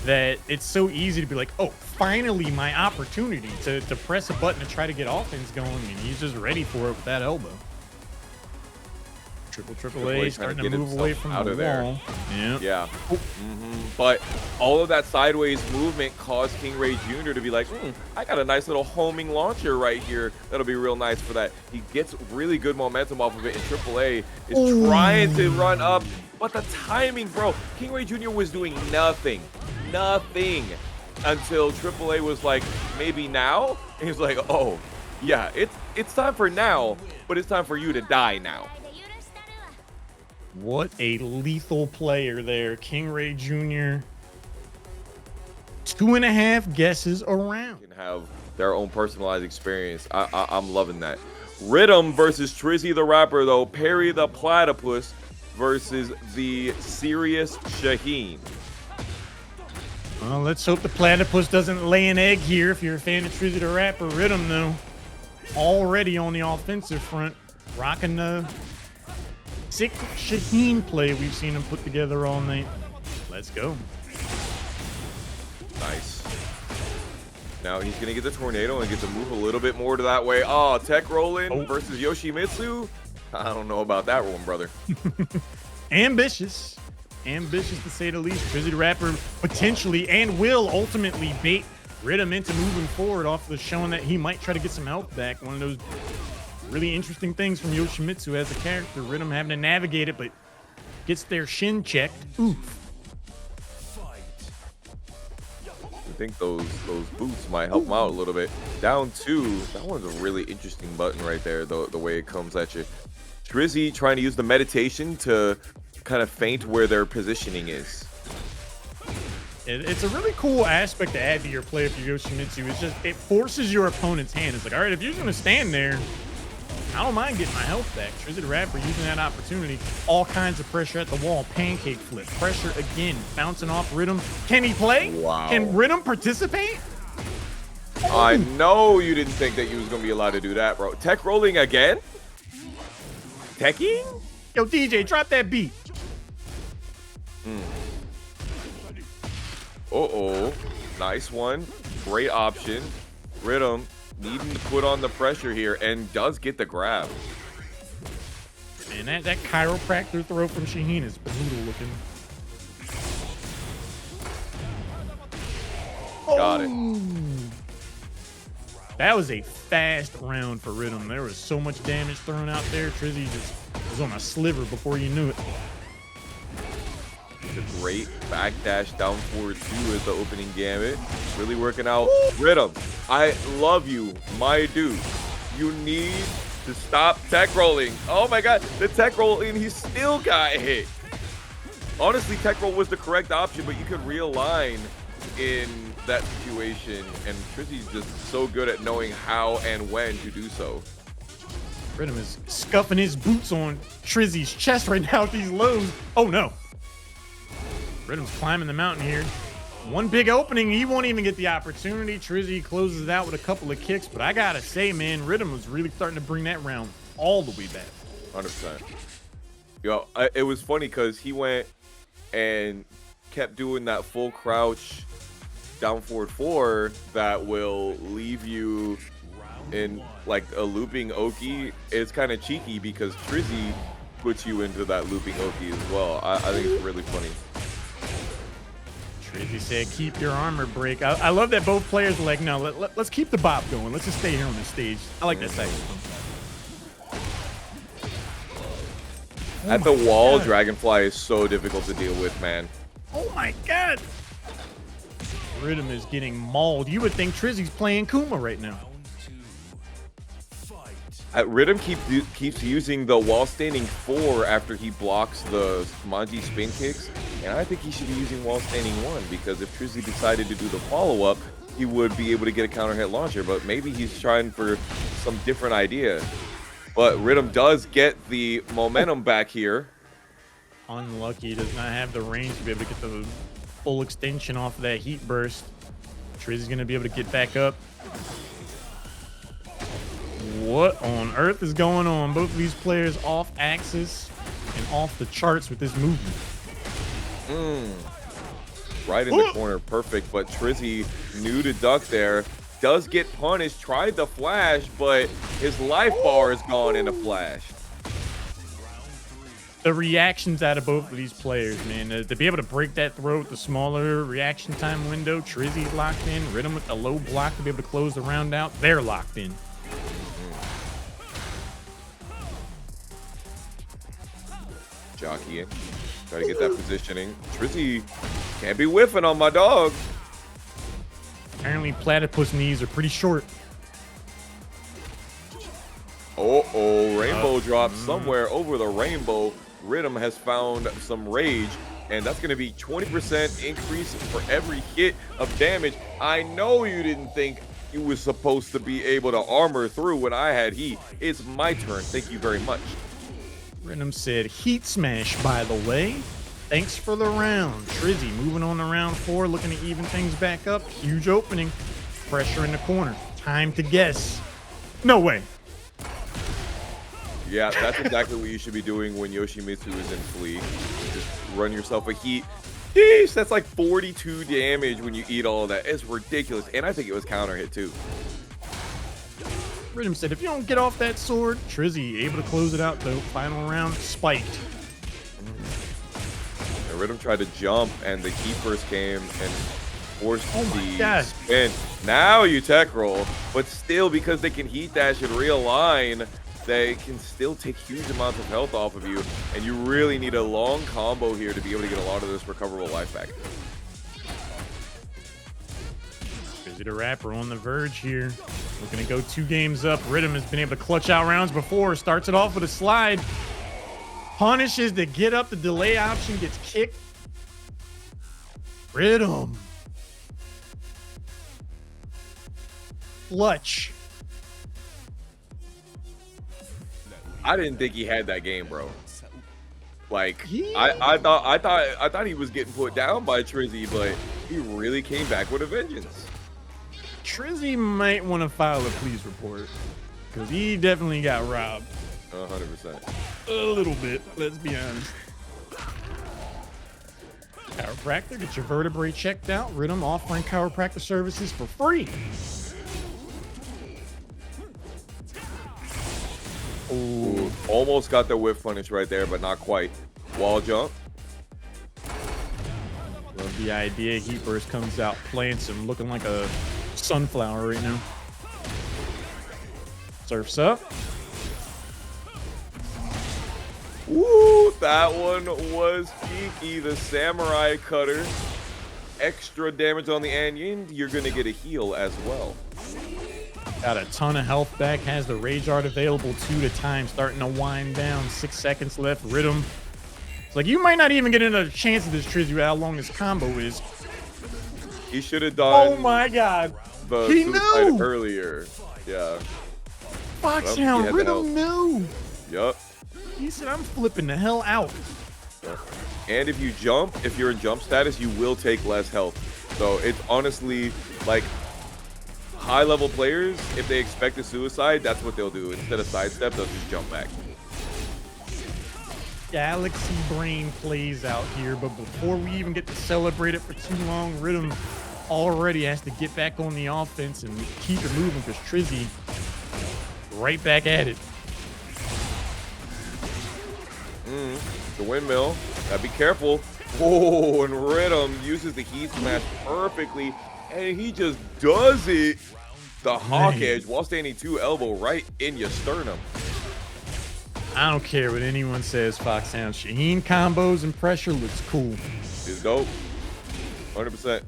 that it's so easy to be like, oh, finally my opportunity to press a button to try to get offense going, and he's just ready for it with that elbow. TripleAA starting to move away from the wall. Yeah. But all of that sideways movement caused KingReyJr to be like, I got a nice little homing launcher right here. That'll be real nice for that. He gets really good momentum off of it, and TripleAA is trying to run up, but the timing, bro. KingReyJr was doing nothing until TripleAA was like, maybe now? And he's like, oh, yeah, it's time for now, but it's time for you to die now. What a lethal player there, KingReyJr. 2.5 guesses around. Can have their own personalized experience. I'm loving that. Riddum versus TrizzyTheRapper, though. Perry the Platypus versus the serious Shaheen. Well, let's hope the Platypus doesn't lay an egg here if you're a fan of TrizzyTheRapper. Riddum, though, already on the offensive front, rocking the sick Shaheen play we've seen him put together all night. Let's go. Nice. Now he's going to get the tornado and get to move a little bit more to that way. Oh, tech rolling versus Yoshimitsu. I don't know about that one, brother. ambitious. Ambitious to say the least. TrizzyTheRapper potentially and will ultimately bait Riddum into moving forward off the showing that he might try to get some health back. One of those really interesting things from Yoshimitsu as a character. Riddum having to navigate it, but gets their shin checked. Oof. I think those boots might help him out a little bit. Down 2. That one's a really interesting button right there, the way it comes at you. Trizzy trying to use the meditation to kind of feint where their positioning is. It's a really cool aspect to add to your play for Yoshimitsu. It's just, it forces your opponent's hand. It's like, all right, if you're going to stand there, I don't mind getting my health back. TrizzyTheRapper using that opportunity. All kinds of pressure at the wall. Pancake flip. Pressure again. Bouncing off Riddum. Can he play? Wow. Can Riddum participate? I know you didn't think that you was going to be allowed to do that, bro. Tech rolling again? Teching? Yo, DJ, drop that beat. Uh-oh. Nice one. Great option. Riddum needing to put on the pressure here and does get the grab. Man, that chiropractor throw from Shaheen is brutal looking. Got it. That was a fast round for Riddum. There was so much damage thrown out there. Trizzy just was on a sliver before you knew it. It's a great backdash down forward 2 as the opening gambit. Really working out. Riddum, I love you, my dude. You need to stop tech rolling. Oh my god, the tech roll and he still got hit. Honestly, tech roll was the correct option, but you could realign in that situation, and Trizzy's just so good at knowing how and when to do so. Riddum is scuffing his boots on Trizzy's chest right now with these lows. Oh no. Riddum's climbing the mountain here. One big opening, he won't even get the opportunity. Trizzy closes it out with a couple of kicks, but I gotta say, man, Riddum was really starting to bring that round all the way back. 100%. Yo, it was funny because he went and kept doing that full crouch down forward 4 that will leave you in like a looping Oki. It's kind of cheeky because Trizzy puts you into that looping Oki as well. I think it's really funny. Trizzy said, keep your armor break. I love that both players are like, no, let's keep the bop going. Let's just stay here on the stage. I like that segment. At the wall, Dragonfly is so difficult to deal with, man. Oh my god. Riddum is getting mauled. You would think Trizzy's playing Kuma right now. Riddum keeps using the wall standing 4 after he blocks the Manji spin kicks, and I think he should be using wall standing 1 because if Trizzy decided to do the follow-up, he would be able to get a counter hit launcher, but maybe he's trying for some different idea. But Riddum does get the momentum back here. Unlucky, does not have the range to be able to get the full extension off of that heat burst. Trizzy's gonna be able to get back up. What on earth is going on? Both of these players off axis and off the charts with this movement. Right in the corner, perfect. But Trizzy knew to duck there. Does get punished. Tried the flash, but his life bar is gone in a flash. The reactions out of both of these players, man. To be able to break that throw with the smaller reaction time window. Trizzy's locked in. Riddum with the low block to be able to close the round out. They're locked in. Jockeying. Try to get that positioning. Trizzy can't be whiffing on my dog. Apparently, platypus knees are pretty short. Rainbow drop somewhere over the rainbow. Riddum has found some rage, and that's going to be 20% increase for every hit of damage. I know you didn't think you were supposed to be able to armor through when I had heat. It's my turn. Thank you very much. Riddum said, heat smash, by the way. Thanks for the round. Trizzy moving on to round 4, looking to even things back up. Huge opening. Pressure in the corner. Time to guess. No way. Yeah, that's exactly what you should be doing when Yoshimitsu is in flee. Just run yourself a heat. Yeesh, that's like 42 damage when you eat all of that. It's ridiculous. And I think it was counter hit too. Riddum said, if you don't get off that sword, Trizzy able to close it out, though. Final round, spiked. Riddum tried to jump, and the heat burst came and forced the God. spin. Now you tech roll, but still, because they can heat dash and realign, they can still take huge amounts of health off of you, and you really need a long combo here to be able to get a lot of this recoverable life back. TrizzyTheRapper on the verge here. Looking to go 2 games up. Riddum has been able to clutch out rounds before. Starts it off with a slide. Punishes the get up. The delay option gets kicked. Riddum. Clutch. I didn't think he had that game, bro. Like, Yeah. I thought he was getting put down by Trizzy, but he really came back with a vengeance. Trizzy might want to file a police report because he definitely got robbed 100%. a little bit. Let's be honest. Chiropractor, get your vertebrae checked out. Riddum offering chiropractor services for free. Ooh, almost got the whiff punish right there, but not quite. Wall jump. Love the idea. Heat burst comes out, plants him, looking like a sunflower right now. Surfs up. Ooh, that one was cheeky. The samurai cutter. Extra damage on the onion. You're gonna get a heal as well. Got a ton of health back. Has the rage art available 2 at a time. Starting to wind down. 6 seconds left. Riddum. It's like you might not even get another chance at this Trizzy with how long this combo is. He should have done. Oh my God. The He suicide knew. earlier. Yeah. Foxhound, he had the Riddum knew. Yup. He said, I'm flipping the hell out. And if you jump, if you're in jump status, you will take less health. So it's honestly like high level players, if they expect a suicide, that's what they'll do. Instead of sidestep, they'll just jump back. Galaxy brain plays out here, but before we even get to celebrate it for too long, Riddum already has to get back on the offense and keep it moving because Trizzy right back at it. The windmill. Gotta be careful. Oh, and Riddum uses the heat smash perfectly, and he just does it. The hawk edge while standing 2 elbow right in your sternum. I don't care what anyone says, Foxhound. Shaheen combos and pressure looks cool. It's dope. 100%.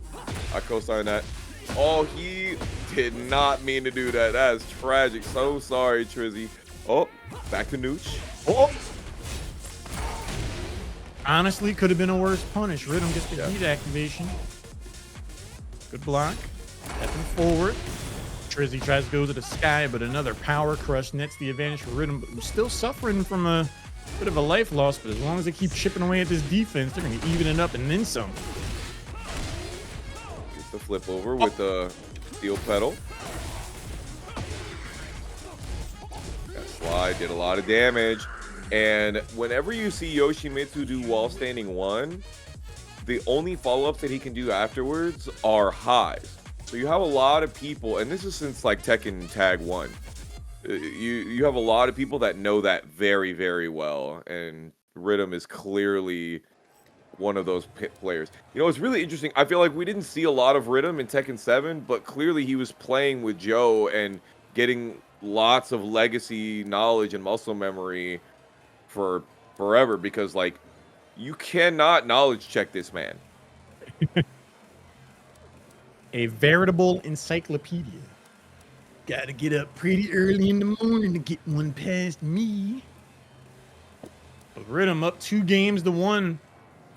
I co-sign that. Oh, he did not mean to do that. That is tragic. So sorry, Trizzy. Oh, back to Nooch. Oh. Honestly, could have been a worse punish. Riddum gets the heat activation. Good block. Stepping forward. Trizzy tries to go to the sky, but another power crush nets the advantage for Riddum. But we're still suffering from a bit of a life loss, but as long as they keep chipping away at this defense, they're going to even it up and then some. Gets the flip over with the steel pedal. That slide did a lot of damage. And whenever you see Yoshimitsu do wall standing 1, the only follow-ups that he can do afterwards are highs. So you have a lot of people, and this is since like Tekken Tag 1. You have a lot of people that know that very, very well, and Riddum is clearly one of those players. You know, it's really interesting. I feel like we didn't see a lot of Riddum in Tekken 7, but clearly he was playing with Joe and getting lots of legacy knowledge and muscle memory for forever, because like you cannot knowledge check this man. A veritable encyclopedia. Gotta get up pretty early in the morning to get one past me. But Riddum up 2 games to 1.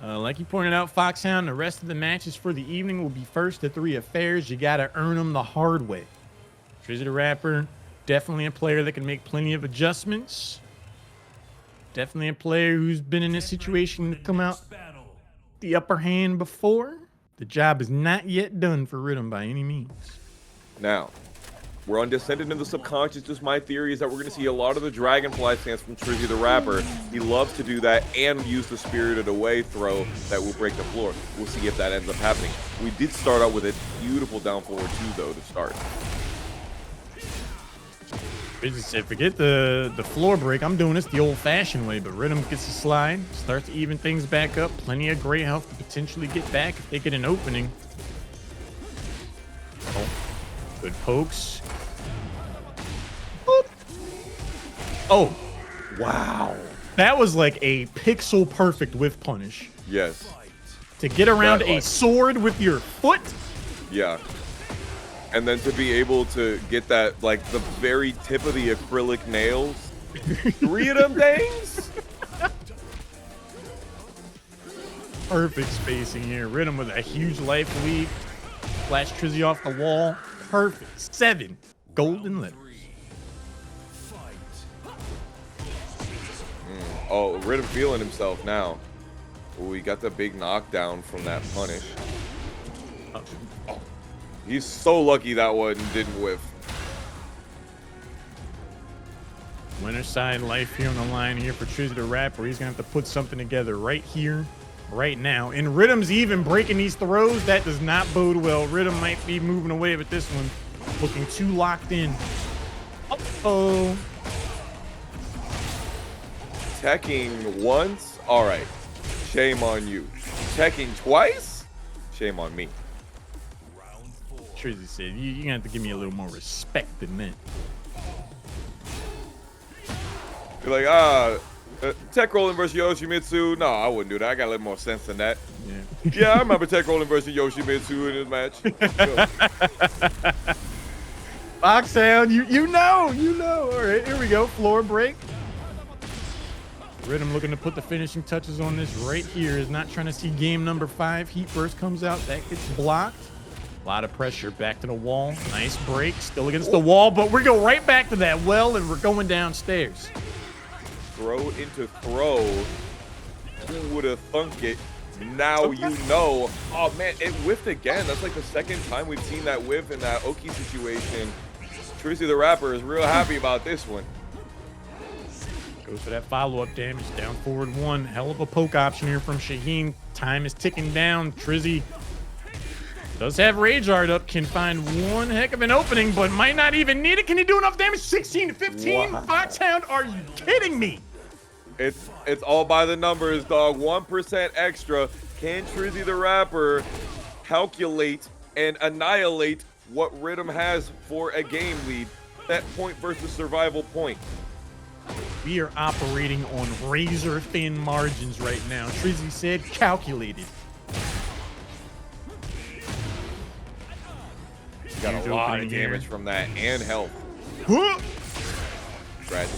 Like you pointed out, Foxhound, the rest of the matches for the evening will be first to 3 affairs. You gotta earn them the hard way. TrizzyTheRapper, definitely a player that can make plenty of adjustments. Definitely a player who's been in this situation to come out the upper hand before. The job is not yet done for Riddum by any means. Now, we're on Descendant in the Subconscious. Just my theory is that we're going to see a lot of the Dragonfly stance from TrizzyTheRapper. He loves to do that and use the Spirited Away throw that will break the floor. We'll see if that ends up happening. We did start out with a beautiful down forward 2, though, to start. Wizzy said, forget the floor break. I'm doing this the old-fashioned way, but Riddum gets a slide, starts to even things back up. Plenty of gray health to potentially get back if they get an opening. Oh, good pokes. Boop. Oh, wow. That was like a pixel-perfect whiff punish. Yes. To get around a sword with your foot? Yeah. And then to be able to get that, like, the very tip of the acrylic nails. 3 of them things? Perfect spacing here. Riddum with a huge life lead. Flash Trizzy off the wall. Perfect. 7 golden letters. Oh, Riddum feeling himself now. Ooh, he got the big knockdown from that punish. Oh, he's so lucky that one didn't whiff. Winner side life here on the line here for TrizzyTheRapper. He's going to have to put something together right here, right now. And Riddum's even breaking these throws. That does not bode well. Riddum might be moving away with this one. Looking too locked in. Uh-oh. Teching once? All right. Shame on you. Teching twice? Shame on me. Trizzy said, you're going to have to give me a little more respect than that. You're like, Tech rolling versus Yoshimitsu. No, I wouldn't do that. I got a little more sense than that. Yeah, yeah, I remember Tech rolling versus Yoshimitsu in this match. Foxhound, you know. All right, here we go. Floor break. Riddum looking to put the finishing touches on this right here. Is not trying to see game number 5. Heat burst comes out. That gets blocked. A lot of pressure. Back to the wall. Nice break. Still against the wall, but we go right back to that well, and we're going downstairs. Throw into throw. Who would have thunk it? Now you know. Oh, man, it whiffed again. That's like the second time we've seen that whiff in that Oki situation. TrizzyTheRapper is real happy about this one. Goes for that follow-up damage. Down forward 1. Hell of a poke option here from Shaheen. Time is ticking down. Trizzy does have Rage Art up. Can find one heck of an opening, but might not even need it. Can he do enough damage? 16 to 15? Wow. Foxhound, are you kidding me? It's all by the numbers, dog. 1% extra. Can TrizzyTheRapper calculate and annihilate what Riddum has for a game lead? That point versus survival point. We are operating on razor-thin margins right now. Trizzy said calculated. Got a lot of damage from that and health. Tragic.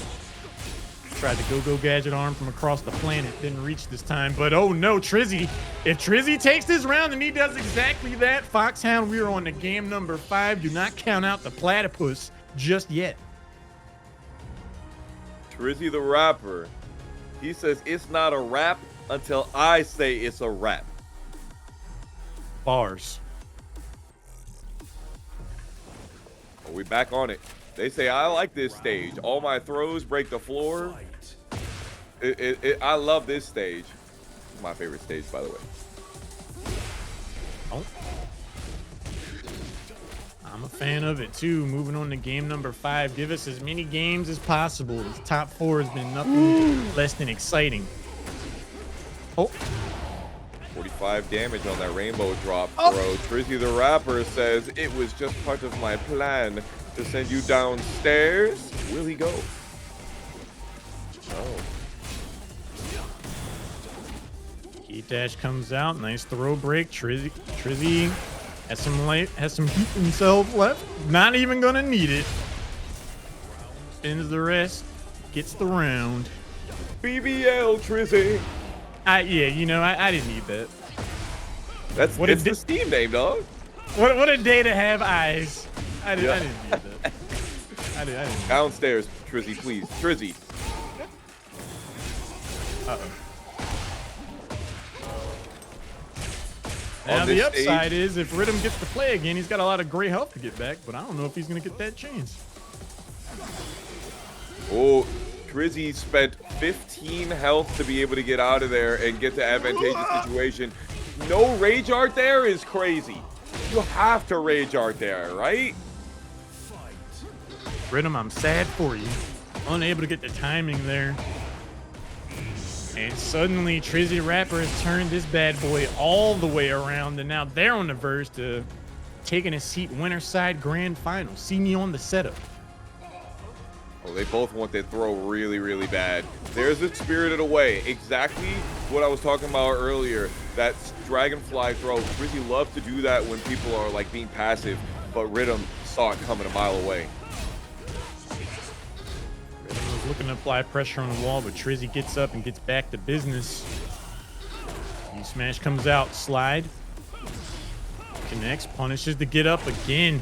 Tried to go gadget arm from across the planet. Didn't reach this time, but oh no, Trizzy. If Trizzy takes this round and he does exactly that, Foxhound, we are on to game number 5. Do not count out the platypus just yet. TrizzyTheRapper, he says it's not a rap until I say it's a rap. Bars. Are we back on it? They say I like this stage. All my throws break the floor. I love this stage. My favorite stage, by the way. Oh. I'm a fan of it too. Moving on to game number 5. Give us as many games as possible. This top 4 has been nothing less than exciting. Oh. 45 damage on that rainbow drop throw. TrizzyTheRapper says it was just part of my plan to send you downstairs. Will he go? Oh. Heat dash comes out. Nice throw break. Trizzy has some light, has some heat himself left. Not even gonna need it. Spins the rest. Gets the round. BBL Trizzy. Yeah, you know, I didn't need that. That's what it's the Steam name, dog. What a day to have eyes. I didn't need that. I didn't. Downstairs, Trizzy, please. Trizzy. Uh-oh. Now the upside is if Riddum gets to play again, he's got a lot of gray health to get back, but I don't know if he's going to get that chance. Oh, Trizzy spent 15 health to be able to get out of there and get the advantageous situation. No Rage Art there is crazy. You have to Rage Art there, right? Riddum, I'm sad for you. Unable to get the timing there. And suddenly, TrizzyTheRapper has turned this bad boy all the way around, and now they're on the verge to taking a seat winner side grand final. See me on the setup. Oh, they both want that throw really, really bad. There's the Spirited Away. Exactly what I was talking about earlier. That Dragonfly throw. Trizzy loves to do that when people are like being passive, but Riddum saw it coming a mile away. Riddum was looking to apply pressure on the wall, but Trizzy gets up and gets back to business. Smash comes out, slide. Connects, punishes to get up again.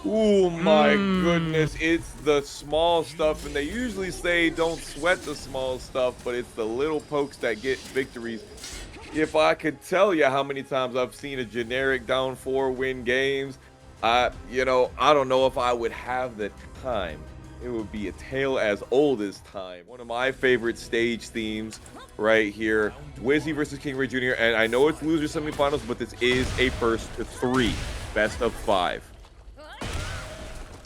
Oh my goodness, it's the small stuff, and they usually say don't sweat the small stuff, but it's the little pokes that get victories. If I could tell you how many times I've seen a generic down 4 win games, I don't know if I would have the time. It would be a tale as old as time. One of my favorite stage themes right here, Wizzy versus KingReyJr, and I know it's loser semifinals, but this is a first to 3, best of 5.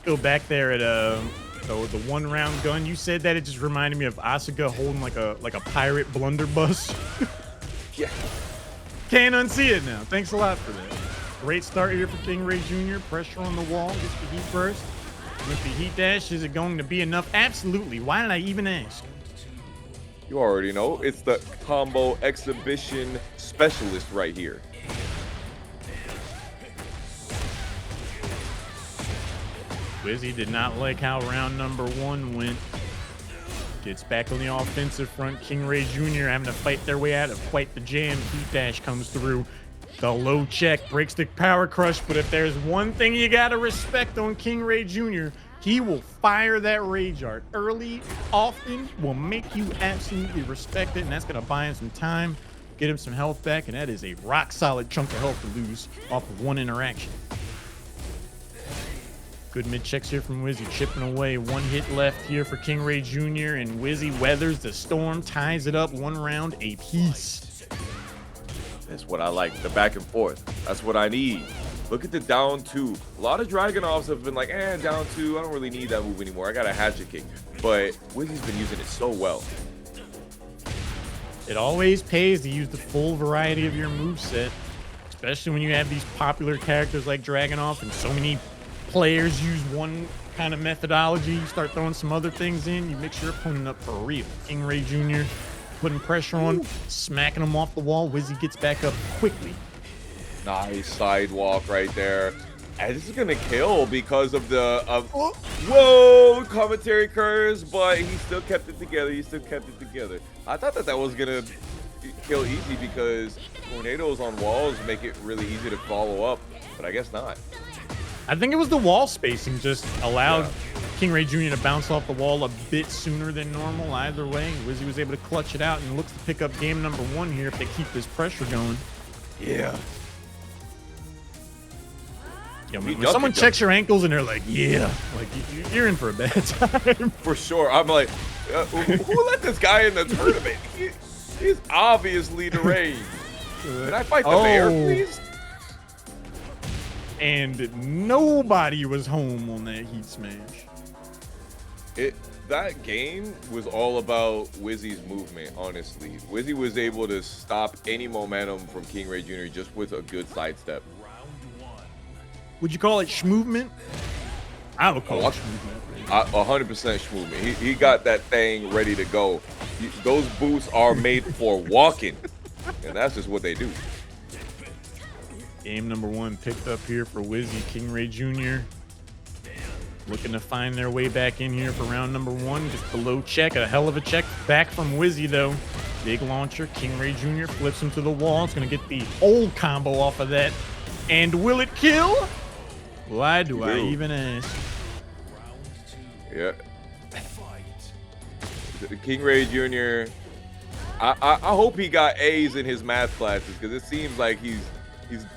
Go back there at the 1-round gun. You said that, it just reminded me of Asuka holding like a pirate blunderbuss. Yeah. Can't unsee it now. Thanks a lot for that. Great start here for KingReyJr. Pressure on the wall. Gets the heat burst. With the heat dash, is it going to be enough? Absolutely. Why did I even ask? You already know. It's the combo exhibition specialist right here. Wizzy did not like how round number 1 went. Gets back on the offensive front. KingReyJr. having to fight their way out of quite the jam. Heat dash comes through. The low check breaks the power crush, but if there's one thing you gotta respect on KingReyJr., he will fire that rage art early, often, will make you absolutely respect it, and that's gonna buy him some time, get him some health back, and that is a rock solid chunk of health to lose off of 1 interaction. Good mid checks here from Wizzy, chipping away. 1 hit left here for KingReyJr., and Wizzy weathers the storm, ties it up 1 round apiece. That's what I like, the back and forth. That's what I need. Look at the down 2. A lot of Dragunovs have been like, down 2, I don't really need that move anymore. I got a hatchet kick. But Wizzy's been using it so well. It always pays to use the full variety of your moveset, especially when you have these popular characters like Dragunov and so many players use one kind of methodology. You start throwing some other things in, you mix your opponent up for real. KingReyJr. putting pressure on, smacking him off the wall. Wizzy gets back up quickly. Nice sidewalk right there. And this is gonna kill because of the whoa, commentary curse, but he still kept it together. I thought that was gonna kill easy because tornadoes on walls make it really easy to follow up, but I guess not. I think it was the wall spacing just allowed KingReyJr. to bounce off the wall a bit sooner than normal. Either way, Wizzy was able to clutch it out and looks to pick up game number 1 here if they keep this pressure going. Yeah. When someone checks your ankles and they're like, yeah, like you're in for a bad time. For sure. I'm like, who let this guy in the tournament? He's obviously deranged. Can I fight the mayor, please? And nobody was home on that heat smash. That game was all about Wizzy's movement, honestly. Wizzy was able to stop any momentum from KingReyJr. just with a good sidestep. Would you call it schmovement? I would call it schmovement. 100% schmovement. He got that thing ready to go. Those boots are made for walking, and that's just what they do. Game number 1 picked up here for Wizzy. KingReyJr. looking to find their way back in here for round number 1. Just below check, a hell of a check back from Wizzy though. Big launcher. KingReyJr. flips him to the wall. It's gonna get the old combo off of that. And will it kill? Why do I even ask? Yeah. KingReyJr. I hope he got A's in his math classes because it seems like he's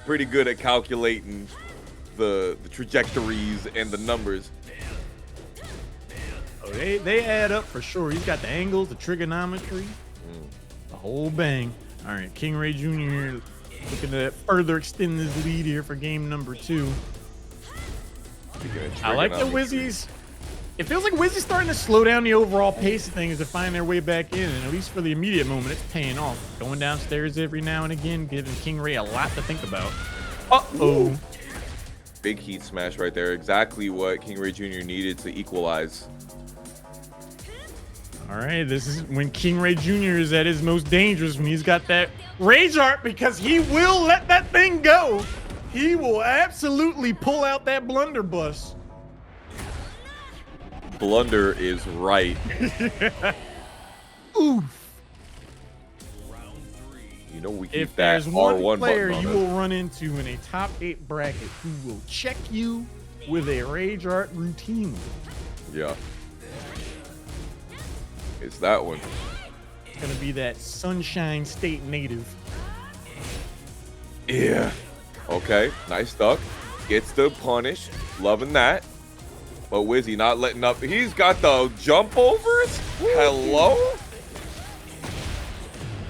pretty good at calculating the trajectories and the numbers. Oh, they add up for sure. He's got the angles, the trigonometry, the whole bang. All right, KingReyJr. looking to further extend this lead here for game number 2. I like the Wizzies. It feels like Wizzy's starting to slow down the overall pace of things to find their way back in, and at least for the immediate moment, it's paying off. Going downstairs every now and again, giving KingRey a lot to think about. Uh-oh. Big heat smash right there. Exactly what KingReyJr needed to equalize. All right, this is when KingReyJr is at his most dangerous, when he's got that rage art, because he will let that thing go. He will absolutely pull out that blunderbuss. Blunder is right. Oof. You know we keep if that there's one R1 player button you on will run into in a top 8 bracket who will check you with a rage art routinely. Yeah. It's that one. It's gonna be that Sunshine State native. Yeah. Okay, nice duck. Gets the punish. Loving that. But Wizzy not letting up. He's got the jump overs. Hello?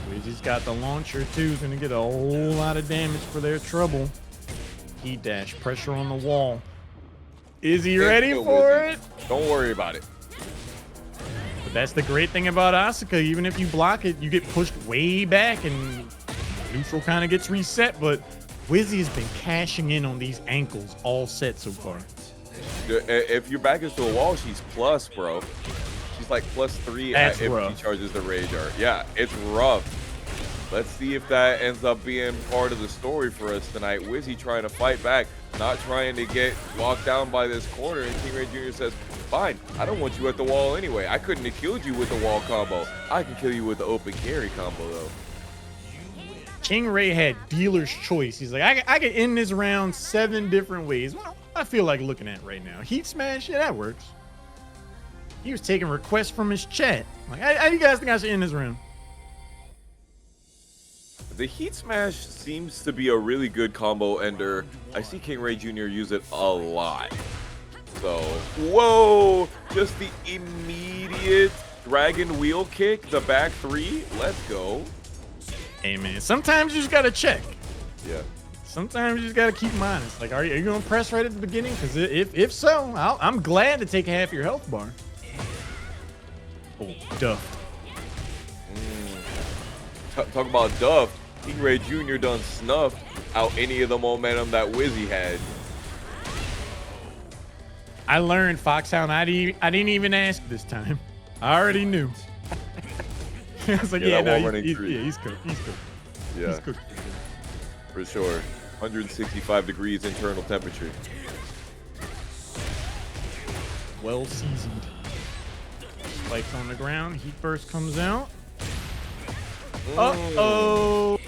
Wizzy's got the launcher too. He's gonna get a whole lot of damage for their trouble. Heat dash, pressure on the wall. Is he ready for it? Don't worry about it. But that's the great thing about Asuka. Even if you block it, you get pushed way back and neutral kind of gets reset. But Wizzy has been cashing in on these ankles all set so far. If your back is to a wall, she's plus, bro. She's like +3 if she charges the rage art. Yeah, it's rough. Let's see if that ends up being part of the story for us tonight. Wizzy trying to fight back, not trying to get locked down by this corner. And KingReyJr says, fine, I don't want you at the wall anyway. I couldn't have killed you with the wall combo. I can kill you with the open carry combo, though. KingRey had dealer's choice. He's like, I can end this round 7 different ways. Well, I feel like looking at right now. Heat smash, yeah, that works. He was taking requests from his chat. Like, how do you guys think I should end this round? The heat smash seems to be a really good combo ender. I see KingReyJr use it a lot. So, whoa, just the immediate dragon wheel kick, the back 3. Let's go. Hey, man, sometimes you just got to check. Yeah. Sometimes you just got to keep them honest. Like, are you going to press right at the beginning? Because if so, I'm glad to take half your health bar. Oh, duff. Talk about duff. KingReyJr done snuffed out any of the momentum that Wizzy had. I learned, Foxhound. I didn't even ask this time. I already knew. I was like, yeah, no, he's cooked. He's cooked. Yeah, he's cooked. For sure. 165 degrees internal temperature. Well seasoned. Spikes on the ground. Heat burst comes out. Uh-oh.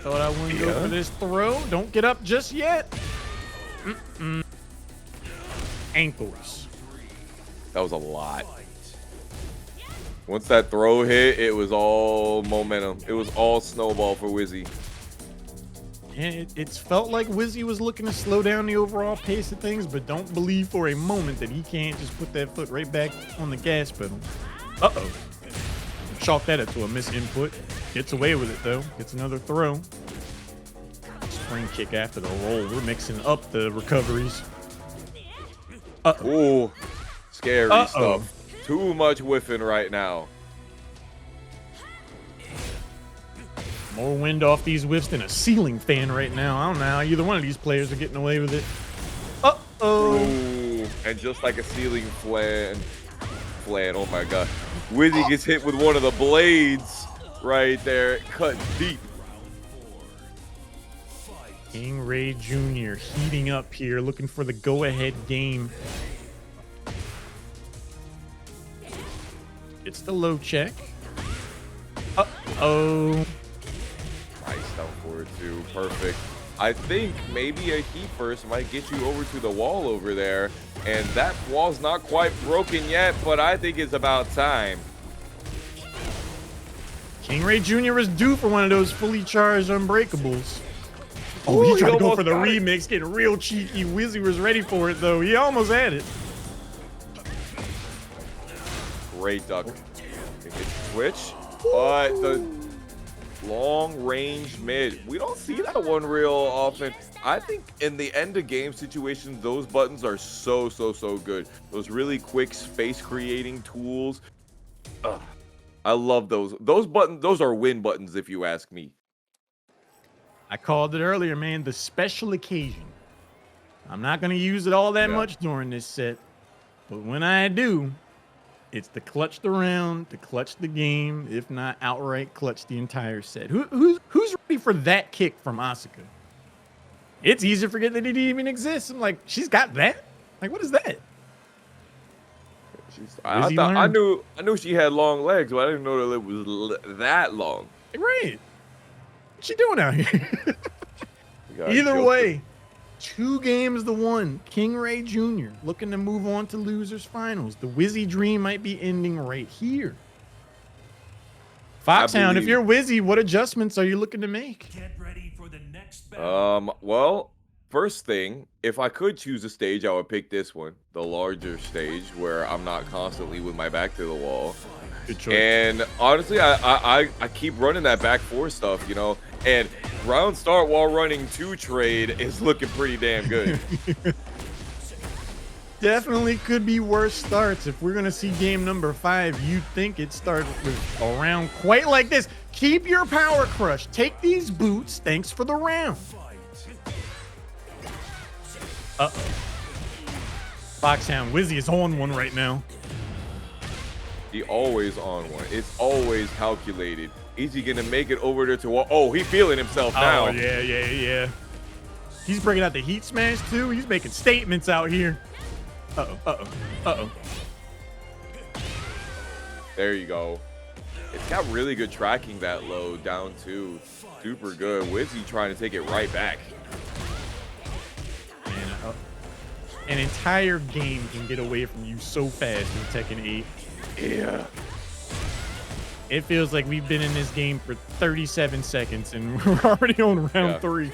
Thought I wouldn't go for this throw. Don't get up just yet. Ankles. That was a lot. Once that throw hit, it was all momentum. It was all snowball for Wizzy. And it's felt like Wizzy was looking to slow down the overall pace of things, but don't believe for a moment that he can't just put that foot right back on the gas pedal. Uh-oh. Chalk that up to a misinput. Gets away with it, though. Gets another throw. Spring kick after the roll. We're mixing up the recoveries. Ooh, scary stuff. Too much whiffing right now. More wind off these whiffs than a ceiling fan right now. I don't know how either one of these players are getting away with it. Uh-oh. Ooh, and just like a ceiling flan, oh my god. Wizzy gets hit with one of the blades right there, cut deep. KingReyJr heating up here, looking for the go-ahead game. It's the low check. Uh-oh. Nice down forward too, perfect. I think maybe a heat burst might get you over to the wall over there, and that wall's not quite broken yet, but I think it's about time. KingReyJr is due for one of those fully charged unbreakables. Oh, Ooh, he tried to go for the remix, getting real cheeky. Wizzy was ready for it, though. He almost had it. Great duck. Switch, but the Long range mid. We don't see that one real often. I think in the end of game situations, those buttons are so good. Those really quick space creating tools. Ugh, I love those. Those buttons, those are win buttons if you ask me. I called it earlier, man, the special occasion. I'm not going to use it all that much during this set, but when I do, it's to clutch the round, to clutch the game, if not outright clutch the entire set. Who's ready for that kick from Asuka? It's easy to forget that it even exists. I'm like, she's got that? Like, what is that? I knew she had long legs, but I didn't know that it was that long. Right. What's she doing out here? Either way, 2 games to 1. KingReyJr. looking to move on to losers finals. The Wizzy dream might be ending right here. Foxhound, if you're Wizzy, what adjustments are you looking to make? Get ready for the next battle. Well, first thing, if I could choose a stage, I would pick this one, the larger stage where I'm not constantly with my back to the wall. Good choice. And honestly, I keep running that back 4 stuff, you know, and round start while running 2 trade is looking pretty damn good. Definitely could be worse starts. If we're going to see game number 5, you'd think it started with a round quite like this. Keep your power crush. Take these boots. Thanks for the round. Uh-oh. Foxhound, Wizzy is on one right now. He always on one. It's always calculated. Is he gonna make it over there to wall? Oh, he's feeling himself now. Oh, yeah. He's bringing out the heat smash too. He's making statements out here. Uh-oh. There you go. It's got really good tracking that low down too. Super good. Wizzy trying to take it right back. Man, an entire game can get away from you so fast in Tekken 8. Yeah. It feels like we've been in this game for 37 seconds and we're already on round 3.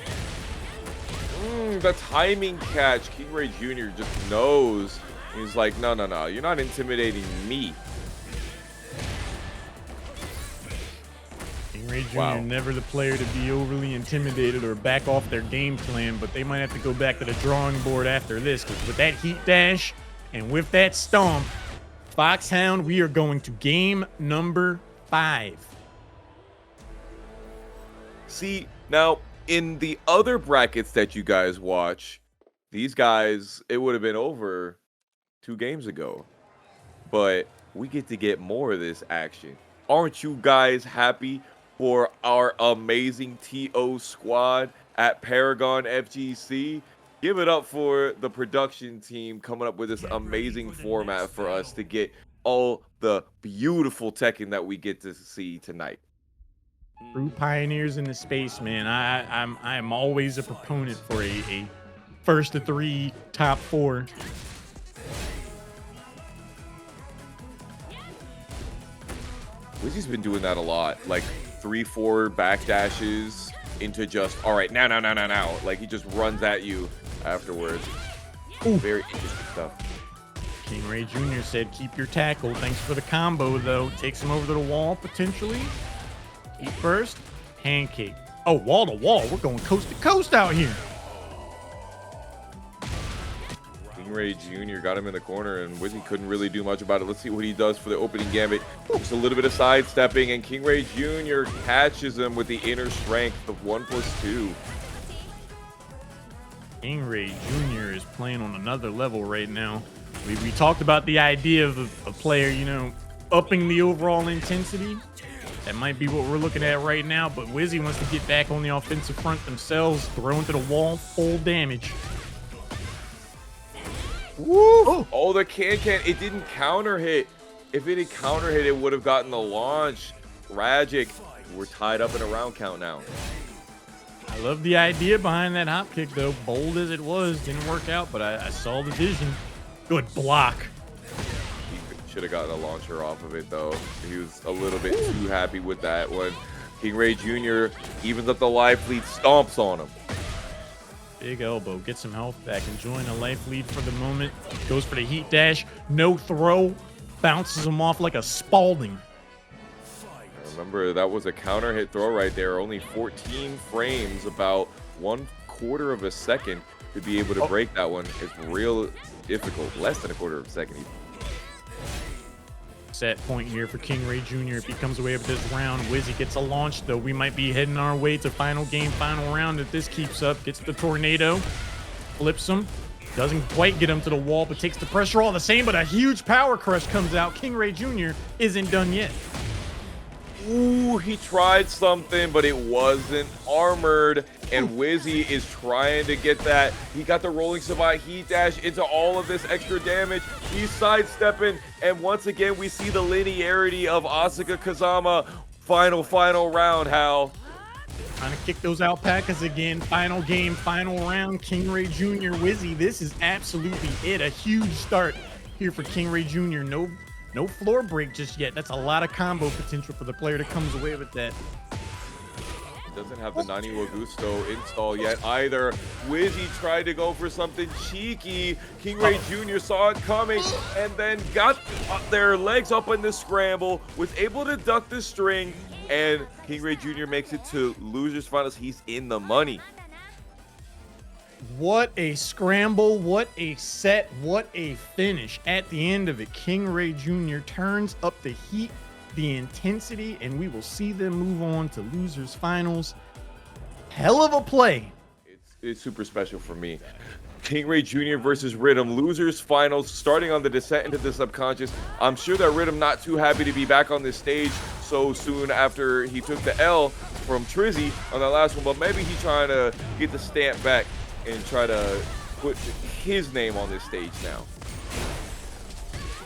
The timing catch. KingReyJr. just knows. He's like, no. You're not intimidating me. KingReyJr. Never the player to be overly intimidated or back off their game plan, but they might have to go back to the drawing board after this, because with that heat dash and with that stomp, Foxhound, we are going to game number 5. See, now, in the other brackets that you guys watch, these guys, it would have been over 2 games ago. But we get more of this action. Aren't you guys happy for our amazing TO squad at ParagonFGC? Give it up for the production team coming up with this amazing format for us to get all the beautiful Tekken that we get to see tonight. True pioneers in the space, man. I am always a proponent for a first to 3, top 4. Wizzy's been doing that a lot, like 3-4 backdashes into just, all right, now. Like he just runs at you afterwards. Ooh. Very interesting stuff. KingReyJr. said, keep your tackle. Thanks for the combo, though. Takes him over to the wall, potentially. Eat first. Pancake. Oh, wall to wall. We're going coast to coast out here. KingReyJr. got him in the corner, and Wizzy couldn't really do much about it. Let's see what he does for the opening gambit. Just a little bit of sidestepping, and KingReyJr. catches him with the inner strength of 1+2. KingReyJr. is playing on another level right now. We talked about the idea of a player, you know, upping the overall intensity. That might be what we're looking at right now, but Wizzy wants to get back on the offensive front themselves, throw into the wall, full damage. Woo! Oh, the can. It didn't counter hit. If it had counter hit, it would have gotten the launch. Tragic. We're tied up in a round count now. I love the idea behind that hop kick, though. Bold as it was, didn't work out, but I saw the vision. Good block. He should have gotten a launcher off of it, though. He was a little bit too happy with that one. KingReyJr. evens up the life lead, stomps on him. Big elbow, gets some health back, enjoying a life lead for the moment. Goes for the heat dash, no throw, bounces him off like a Spalding. Remember, that was a counter hit throw right there. Only 14 frames, about 1/4 of a second to be able to break that one. It's real difficult. Less than 1/4 of a second even. Set point here for KingReyJr. If he comes away with this round, Wizzy gets a launch, though. We might be heading our way to final game, final round. If this keeps up, gets the tornado, flips him. Doesn't quite get him to the wall, but takes the pressure all the same. But a huge power crush comes out. KingReyJr. isn't done yet. Ooh, he tried something, but it wasn't armored. And Wizzy is trying to get that. He got the rolling savant heat dash into all of this extra damage. He's sidestepping. And once again, we see the linearity of Asuka Kazama. Final round, Hal. Trying to kick those alpacas again. Final game, final round. KingReyJr. Wizzy, this is absolutely it. A huge start here for KingReyJr. No floor break just yet. That's a lot of combo potential for the player that comes away with that. Doesn't have the Nani Wagusto install yet either. Wizzy tried to go for something cheeky. KingReyJr. saw it coming and then got their legs up in the scramble, was able to duck the string, and KingReyJr. makes it to losers finals. He's in the money. What a scramble, what a set, what a finish. At the end of it, KingReyJr. turns up the heat, the intensity, and we will see them move on to losers finals. Hell of a play. It's super special for me. KingReyJr. versus Riddum, losers finals, starting on the descent into the subconscious. I'm sure that Riddum not too happy to be back on this stage so soon after he took the L from Trizzy on that last one, but maybe he's trying to get the stamp back and try to put his name on this stage now.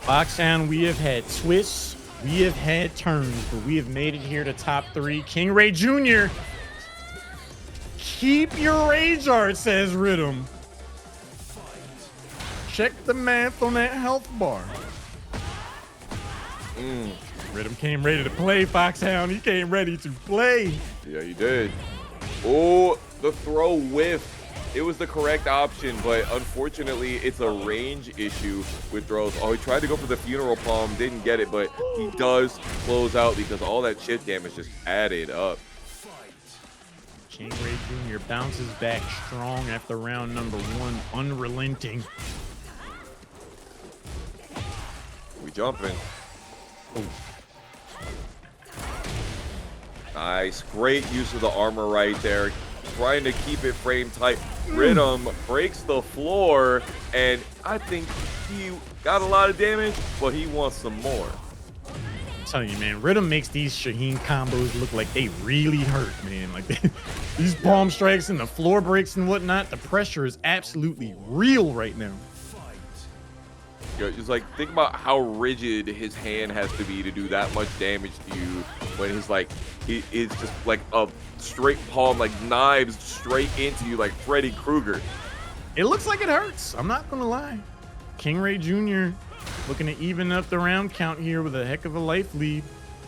Foxhound, we have had twists, we have had turns, but we have made it here to top 3. KingReyJr. Keep your rage art, says Riddum. Check the math on that health bar. Riddum came ready to play, Foxhound. He came ready to play. Yeah, he did. Oh, the throw whiff. It was the correct option, but unfortunately, it's a range issue with throws. Oh, he tried to go for the funeral palm, didn't get it, but he does close out because all that chip damage just added up. KingReyJr. bounces back strong after round number 1, unrelenting. We jumping. Oh. Nice, great use of the armor right there. Trying to keep it frame tight. Riddum breaks the floor, and I think he got a lot of damage, but he wants some more. I'm telling you, man, Riddum makes these Shaheen combos look like they really hurt, man. Like these palm strikes and the floor breaks and whatnot, the pressure is absolutely real right now. Just like, think about how rigid his hand has to be to do that much damage to you when he's like, it's just like a straight palm, like knives straight into you like Freddy Krueger. It looks like it hurts. I'm not going to lie. KingReyJr. looking to even up the round count here with a heck of a life lead.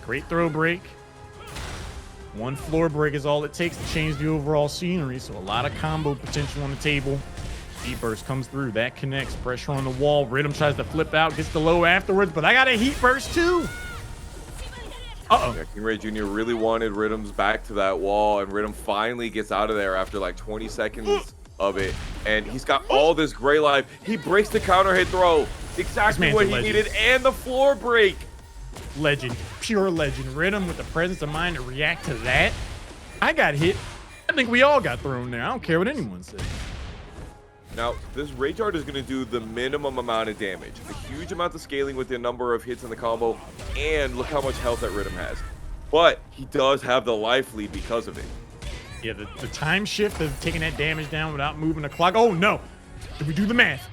Great throw break. 1 floor break is all it takes to change the overall scenery, so a lot of combo potential on the table. Heat burst comes through, that connects, pressure on the wall. Riddum tries to flip out, gets the low afterwards, but I got a heat burst too. Uh-oh. Yeah, KingReyJr. really wanted Riddum's back to that wall, and Riddum finally gets out of there after like 20 seconds of it, and he's got all this gray life. He breaks the counter hit throw, exactly what he needed, and the floor break. Legend, pure legend. Riddum with the presence of mind to react to that. I got hit. I think we all got thrown there. I don't care what anyone says. Now, this Rage Art is going to do the minimum amount of damage. A huge amount of scaling with the number of hits in the combo, and look how much health that Riddum has. But he does have the life lead because of it. Yeah, the time shift of taking that damage down without moving the clock. Oh, no. Did we do the math?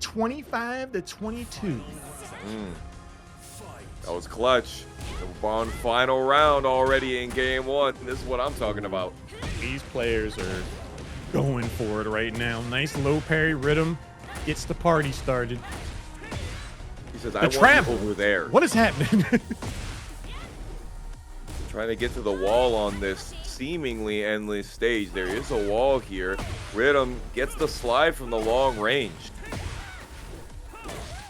25 to 22. That was clutch. We're on final round already in game 1. This is what I'm talking about. These players are going for it right now. Nice low parry. Riddum gets the party started. He says, I want you over there. What is happening? Trying to get to the wall on this seemingly endless stage. There is a wall here. Riddum gets the slide from the long range.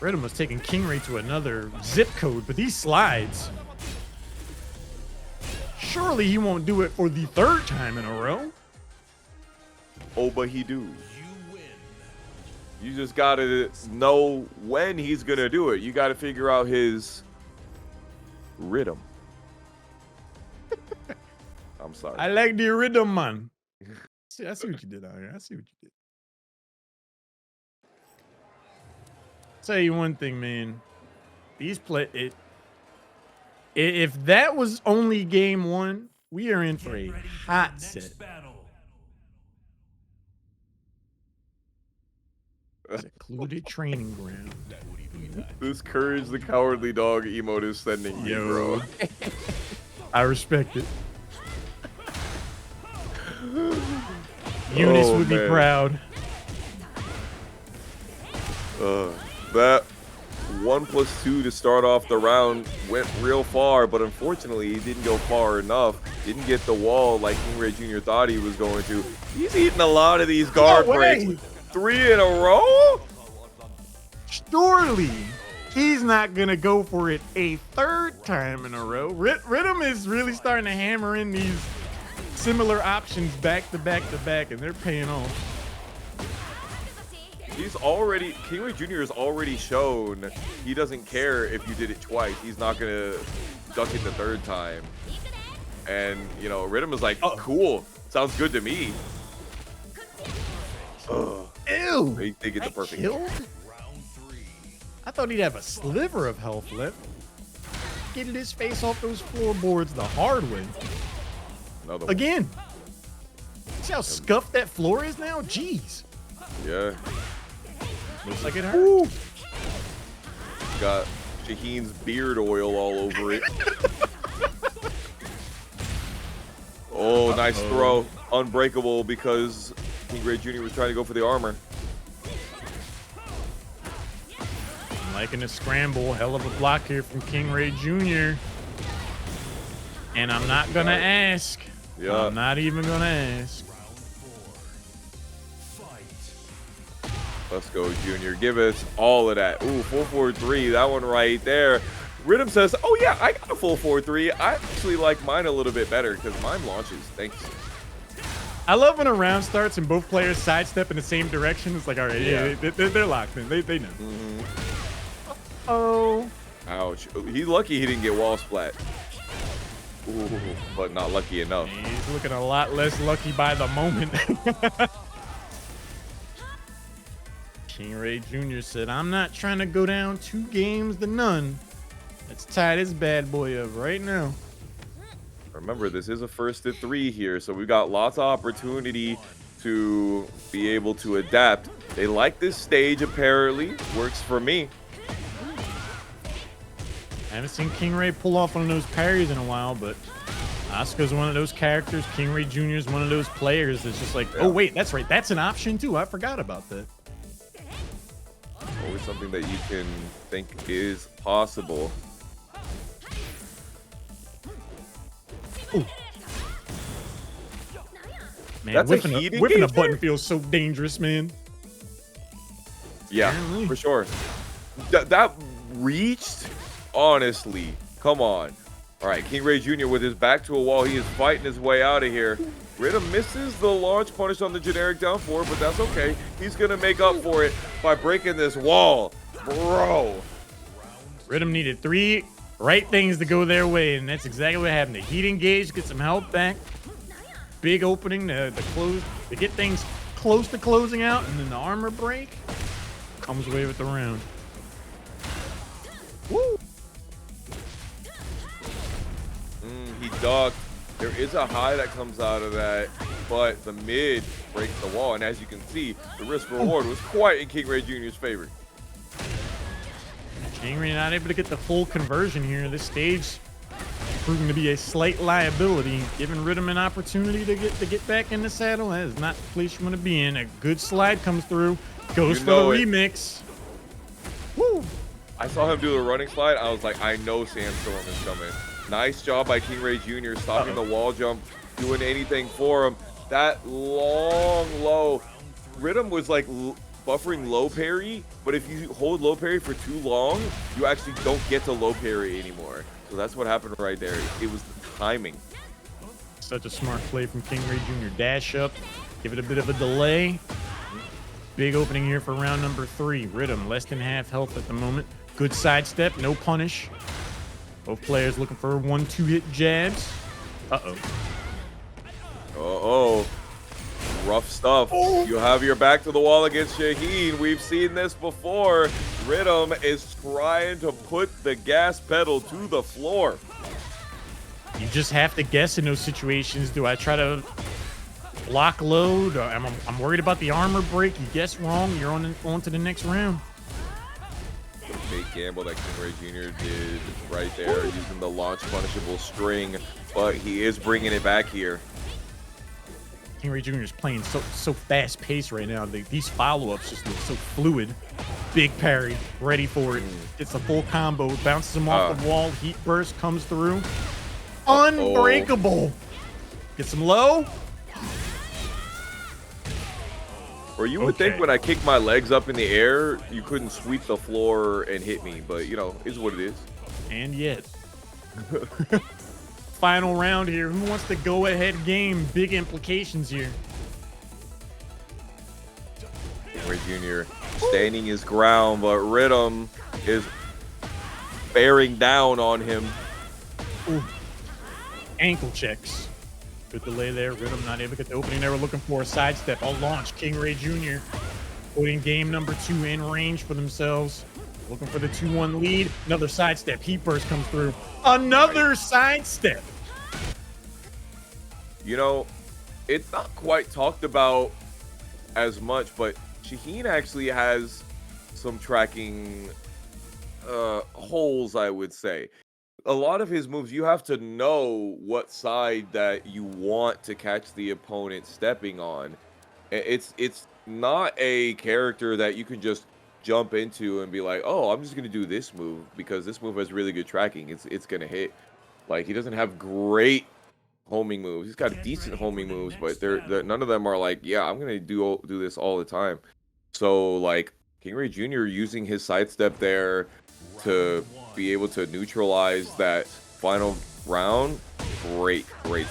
Riddum was taking KingRey to another zip code, but these slides. surely he won't do it for the 3rd time in a row. Oh, but he do. You just gotta know when he's gonna do it. You gotta figure out his rhythm. I'm sorry. I like the rhythm, man. See, I see what you did out here. I see what you did. Tell you one thing, man. These if that was only game 1, we are in for a hot set. Secluded training ground. This Courage the Cowardly Dog emote is sending you, bro. I respect it. Eunice would be proud. That 1+2 to start off the round went real far, but unfortunately he didn't go far enough. Didn't get the wall like KingReyJr thought he was going to. He's eating a lot of these guard breaks. 3 in a row? Surely he's not gonna go for it a 3rd time in a row. Riddum is really starting to hammer in these similar options back to back to back, and they're paying off. KingReyJr has already shown he doesn't care if you did it twice. He's not gonna duck it the 3rd time. And you know, Riddum is like, cool, sounds good to me. Ew! They get the perfect. Killed? I thought he'd have a sliver of health left. Getting his face off those floorboards the hard way. Another one. Again. See how scuffed that floor is now? Jeez. Yeah. Looks like it hurt. Got Shaheen's beard oil all over it. Oh, nice throw. Unbreakable because KingReyJr was trying to go for the armor. I'm liking the scramble. Hell of a block here from KingReyJr. And I'm not going to ask. Yeah. I'm not even going to ask. Let's go, Junior. Give us all of that. Ooh, 4-4-3. That one right there. Riddum says, oh, yeah, I got a full 4-3. I actually like mine a little bit better because mine launches. Thanks. I love when a round starts and both players sidestep in the same direction. It's like, all right, yeah, they're locked in. They know. Oh. Ouch. He's lucky he didn't get wall splat. Ooh, but not lucky enough. He's looking a lot less lucky by the moment. KingReyJr said, I'm not trying to go down 2 games to none. Let's tie this bad boy up right now. Remember, this is a 1st to 3 here, so we've got lots of opportunity to be able to adapt. They like this stage, apparently. Works for me. I haven't seen KingRey pull off one of those parries in a while, but Asuka's one of those characters. KingReyJr is one of those players that's just like, oh, wait, that's right. That's an option, too. I forgot about that. Always something that you can think is possible. Ooh. Man, That's whiffing a button feels so dangerous, man. Yeah, for sure. That reached, honestly. Come on. All right, KingReyJr with his back to a wall. He is fighting his way out of here. Riddum misses the launch punish on the generic down 4, but that's okay. He's going to make up for it by breaking this wall. Bro. Riddum needed 3 right things to go their way, and that's exactly what happened. The heat engage, get some health back. Big opening to close, to get things close to closing out, and then the armor break comes away with the round. Woo! He ducked. There is a high that comes out of that, but the mid breaks the wall, and as you can see, the risk reward was quite in KingReyJr's favor. KingRey not able to get the full conversion here. This stage proving to be a slight liability, giving Riddum an opportunity to get back in the saddle. That is not the place you want to be in. A good slide comes through, goes for the remix. Woo! I saw him do the running slide. I was like, I know Sandstorm is coming. Nice job by KingReyJr stopping the wall jump, doing anything for him. That long low. Riddum was like buffering low parry, but if you hold low parry for too long, you actually don't get to low parry anymore. So that's what happened right there. It was the timing. Such a smart play from KingReyJr. Dash up, give it a bit of a delay. Big opening here for round number 3. Riddum, less than half health at the moment. Good sidestep, no punish. Both players looking for 1-2 hit jabs. Uh-oh. Uh-oh. Rough stuff. Oh. You have your back to the wall against Shaheen. We've seen this before. Riddum is trying to put the gas pedal to the floor. You just have to guess in those situations. Do I try to block load? I'm worried about the armor break. You guess wrong, you're on to the next round. The big gamble that KingReyJr did right there, using the launch punishable string, but he is bringing it back here. KingReyJr. is playing so fast paced right now. These follow-ups just look so fluid. Big parry, ready for it. It's a full combo, bounces him off the wall. Heat burst comes through. Unbreakable. Get some low. Or you would think when I kick my legs up in the air, you couldn't sweep the floor and hit me, but you know, it's what it is. And yet. Final round here. Who wants the go-ahead game? Big implications here. KingReyJr. standing his ground, but Riddum is bearing down on him. Ooh. Ankle checks. Good delay there. Riddum not able to get the opening they were looking for. A sidestep. A launch. KingReyJr. putting game number 2 in range for themselves. Looking for the 2-1 lead. Another sidestep. Heat burst comes through. Another sidestep. You know, it's not quite talked about as much, but Shaheen actually has some tracking holes, I would say. A lot of his moves, you have to know what side that you want to catch the opponent stepping on. It's not a character that you can just jump into and be like, oh, I'm just going to do this move because this move has really good tracking. It's going to hit. Like, he doesn't have great homing moves. He's got decent homing moves, but none of them are like, yeah, I'm going to do this all the time. So, like, KingReyJr. using his sidestep there to be able to neutralize that final round, great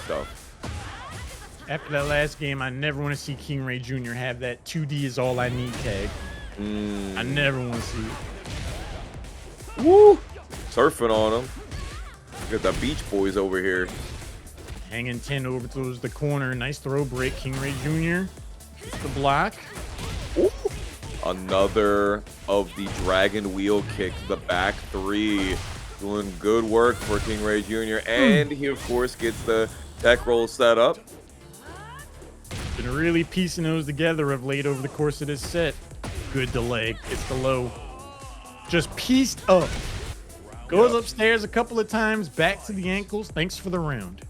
stuff. After that last game, I never want to see KingReyJr. have that 2D is all I need tag. I never want to see it. Woo! Surfing on him. Look at the Beach Boys over here. Hanging 10 over towards the corner. Nice throw break. KingReyJr. Gets the block. Ooh. Another of the dragon wheel kicks, the back 3. Doing good work for KingReyJr. And he, of course, gets the tech roll set up. Been really piecing those together of late over the course of this set. Good delay. Gets the low. Just pieced up. Goes upstairs a couple of times. Back to the ankles. Thanks for the round.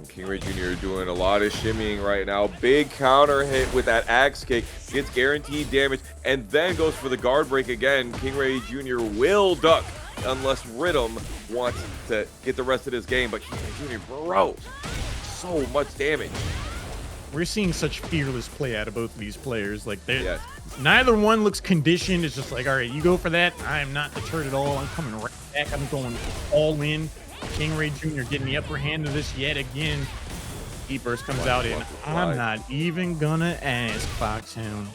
KingReyJr. doing a lot of shimmying right now. Big counter hit with that axe kick. Gets guaranteed damage and then goes for the guard break again. KingReyJr. will duck unless Riddum wants to get the rest of this game. But KingReyJr., bro, so much damage. We're seeing such fearless play out of both of these players. Like, neither one looks conditioned. It's just like, all right, you go for that. I am not deterred at all. I'm coming right back. I'm going all in. KingReyJr. getting the upper hand of this yet again. Heat burst comes out in. I'm not even gonna ask, Foxhound.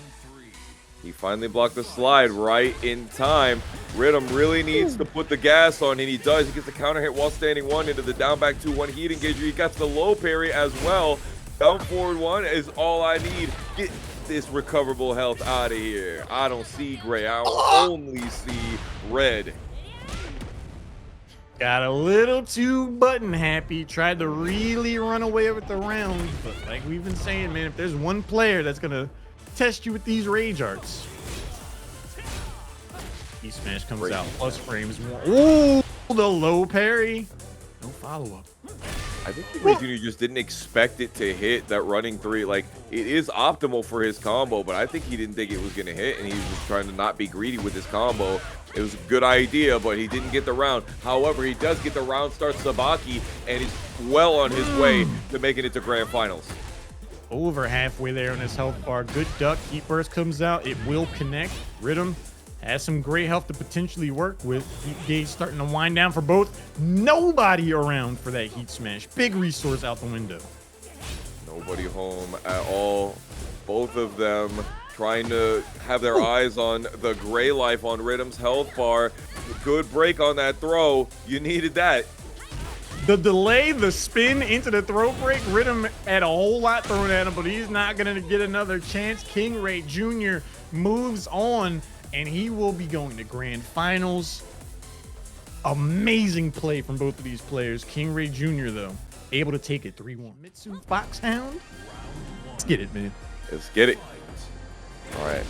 He finally blocked the slide right in time. Riddum really needs to put the gas on, and he does. He gets the counter hit while standing 1 into the down back 2-1 heat engager. He got the low parry as well. Down forward 1 is all I need. Get this recoverable health out of here. I don't see gray. I only see red. Got a little too button happy. Tried to really run away with the round. But like we've been saying, man, if there's one player that's going to test you with these rage arts. E-Smash comes out. Plus frames. Ooh, the low parry. No follow-up. I think KingReyJr. just didn't expect it to hit that running 3. Like, it is optimal for his combo, but I think he didn't think it was going to hit, and he was just trying to not be greedy with his combo. It was a good idea, but he didn't get the round. However, he does get the round start Sabaki, and he's well on his way to making it to grand finals. Over halfway there on his health bar. Good duck. Heat burst comes out. It will connect. Riddum Has some great health to potentially work with. Heat gauge starting to wind down for both. Nobody around for that heat smash. Big resource out the window. Nobody home at all. Both of them trying to have their eyes on the gray life on Riddum's health bar. Good break on that throw. You needed that. The delay, the spin into the throw break, Riddum had a whole lot thrown at him, but he's not going to get another chance. KingReyJr. moves on, and he will be going to grand finals. Amazing play from both of these players. KingReyJr., though, able to take it 3-1. Mitsu Foxhound. Let's get it, man. Let's get it. All right.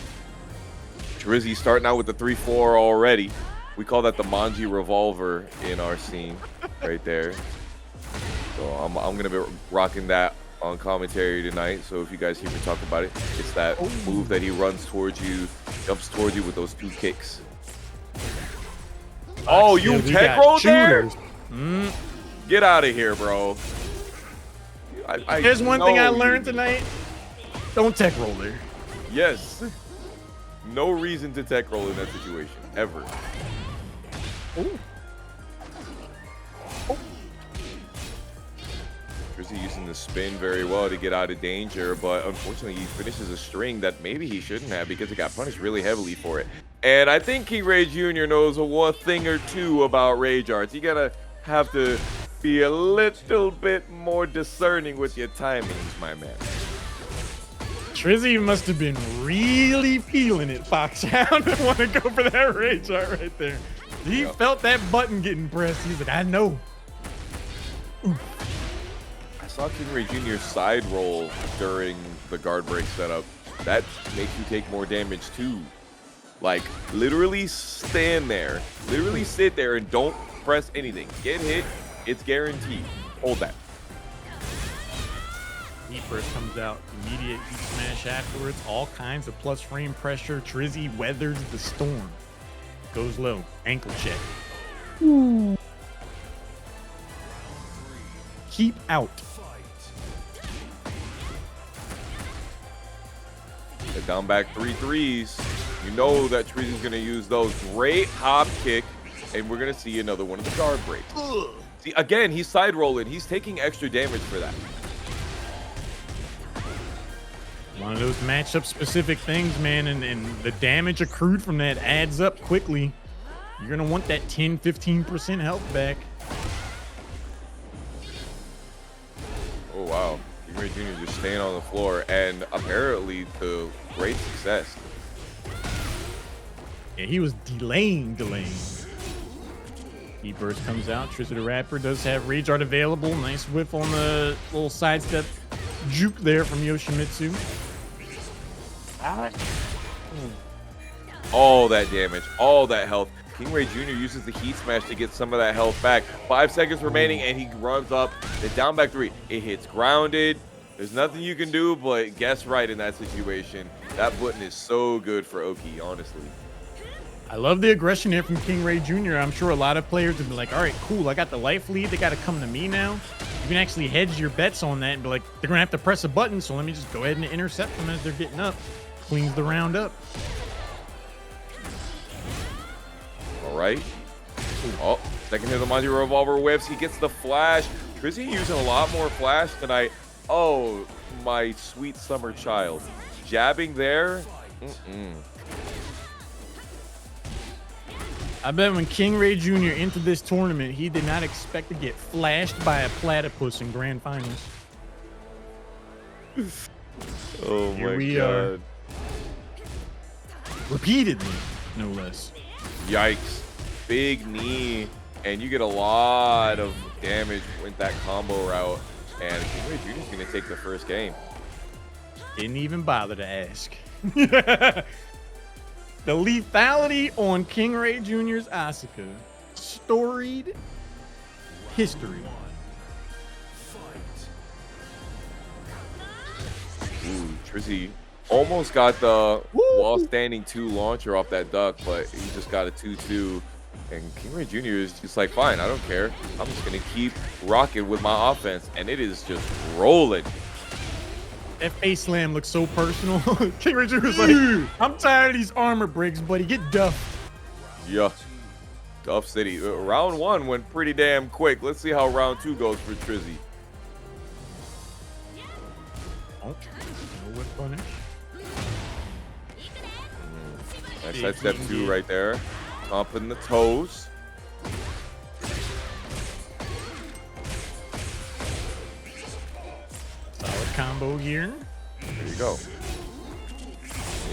Trizzy starting out with the 3-4 already. We call that the Manji revolver in our scene right there. So I'm going to be rocking that on commentary tonight. So if you guys hear me talk about it, it's that move that he runs towards you, jumps towards you with those 2 kicks. Oh, you tech rolled there? Get out of here, bro. There's one thing I learned tonight. Don't tech roll there. Yes. No reason to tech roll in that situation, ever. Ooh. Trizzy using the spin very well to get out of danger, but unfortunately he finishes a string that maybe he shouldn't have because he got punished really heavily for it. And I think KingReyJr. knows a thing or two about rage arts. You gotta have to be a little bit more discerning with your timings, my man. Trizzy must have been really feeling it, Foxhound. I want to go for that rage art right there. He felt that button getting pressed. He's like, I know. I saw KingReyJr. side roll during the guard break setup. That makes you take more damage too. Like, literally stand there. Literally sit there and don't press anything. Get hit. It's guaranteed. Hold that. Heat burst comes out. Immediate heat smash afterwards. All kinds of plus frame pressure. Trizzy weathers the storm. Goes low. Ankle check. Keep out. The down back 3-3s. You know that Trizzy's going to use those. Great hop kick. And we're going to see another one of the guard breaks. See, again, he's side rolling. He's taking extra damage for that. One of those matchup specific things, man, and the damage accrued from that adds up quickly. You're going to want that 10-15% health back. Oh, wow. KingReyJr. just staying on the floor, and apparently to great success. Yeah, he was delaying. E-Burst comes out. TrizzyTheRapper does have Rage Art available. Nice whiff on the little sidestep juke there from Yoshimitsu. All that damage, all that health. KingReyJr. uses the heat smash to get some of that health back. 5 seconds remaining, and he runs up the down back 3. It hits grounded. There's nothing you can do but guess right in that situation. That button is so good for Oki, honestly. I love the aggression here from KingReyJr. I'm sure a lot of players would be like, all right, cool, I got the life lead. They got to come to me now. You can actually hedge your bets on that and be like, they're going to have to press a button, so let me just go ahead and intercept them as they're getting up. Cleans the round up. All right. Oh, second hit of the Manji revolver whips. He gets the flash. Trizzy using a lot more flash tonight. Oh, my sweet summer child. Jabbing there. I bet when KingReyJr. entered this tournament, he did not expect to get flashed by a platypus in grand finals. Oh Here my we God. are. Repeatedly, no less. Yikes. Big knee. And you get a lot of damage with that combo route. And KingReyJr. is going to take the first game. Didn't even bother to ask. The lethality on KingReyJr.'s Asuka. Storied history. Ooh, Trizzy almost got the while standing 2 launcher off that duck, but he just got a 2-2. And KingReyJr. is just like, fine, I don't care. I'm just going to keep rocking with my offense. And it is just rolling. That face slam looks so personal. KingReyJr was like, I'm tired of these armor breaks, buddy. Get duffed. Yeah. Duff City. Round 1 went pretty damn quick. Let's see how round 2 goes for Trizzy. Oh, no whip punish. Nice side step 2 right there. Stomping the toes. Solid combo here. There you go.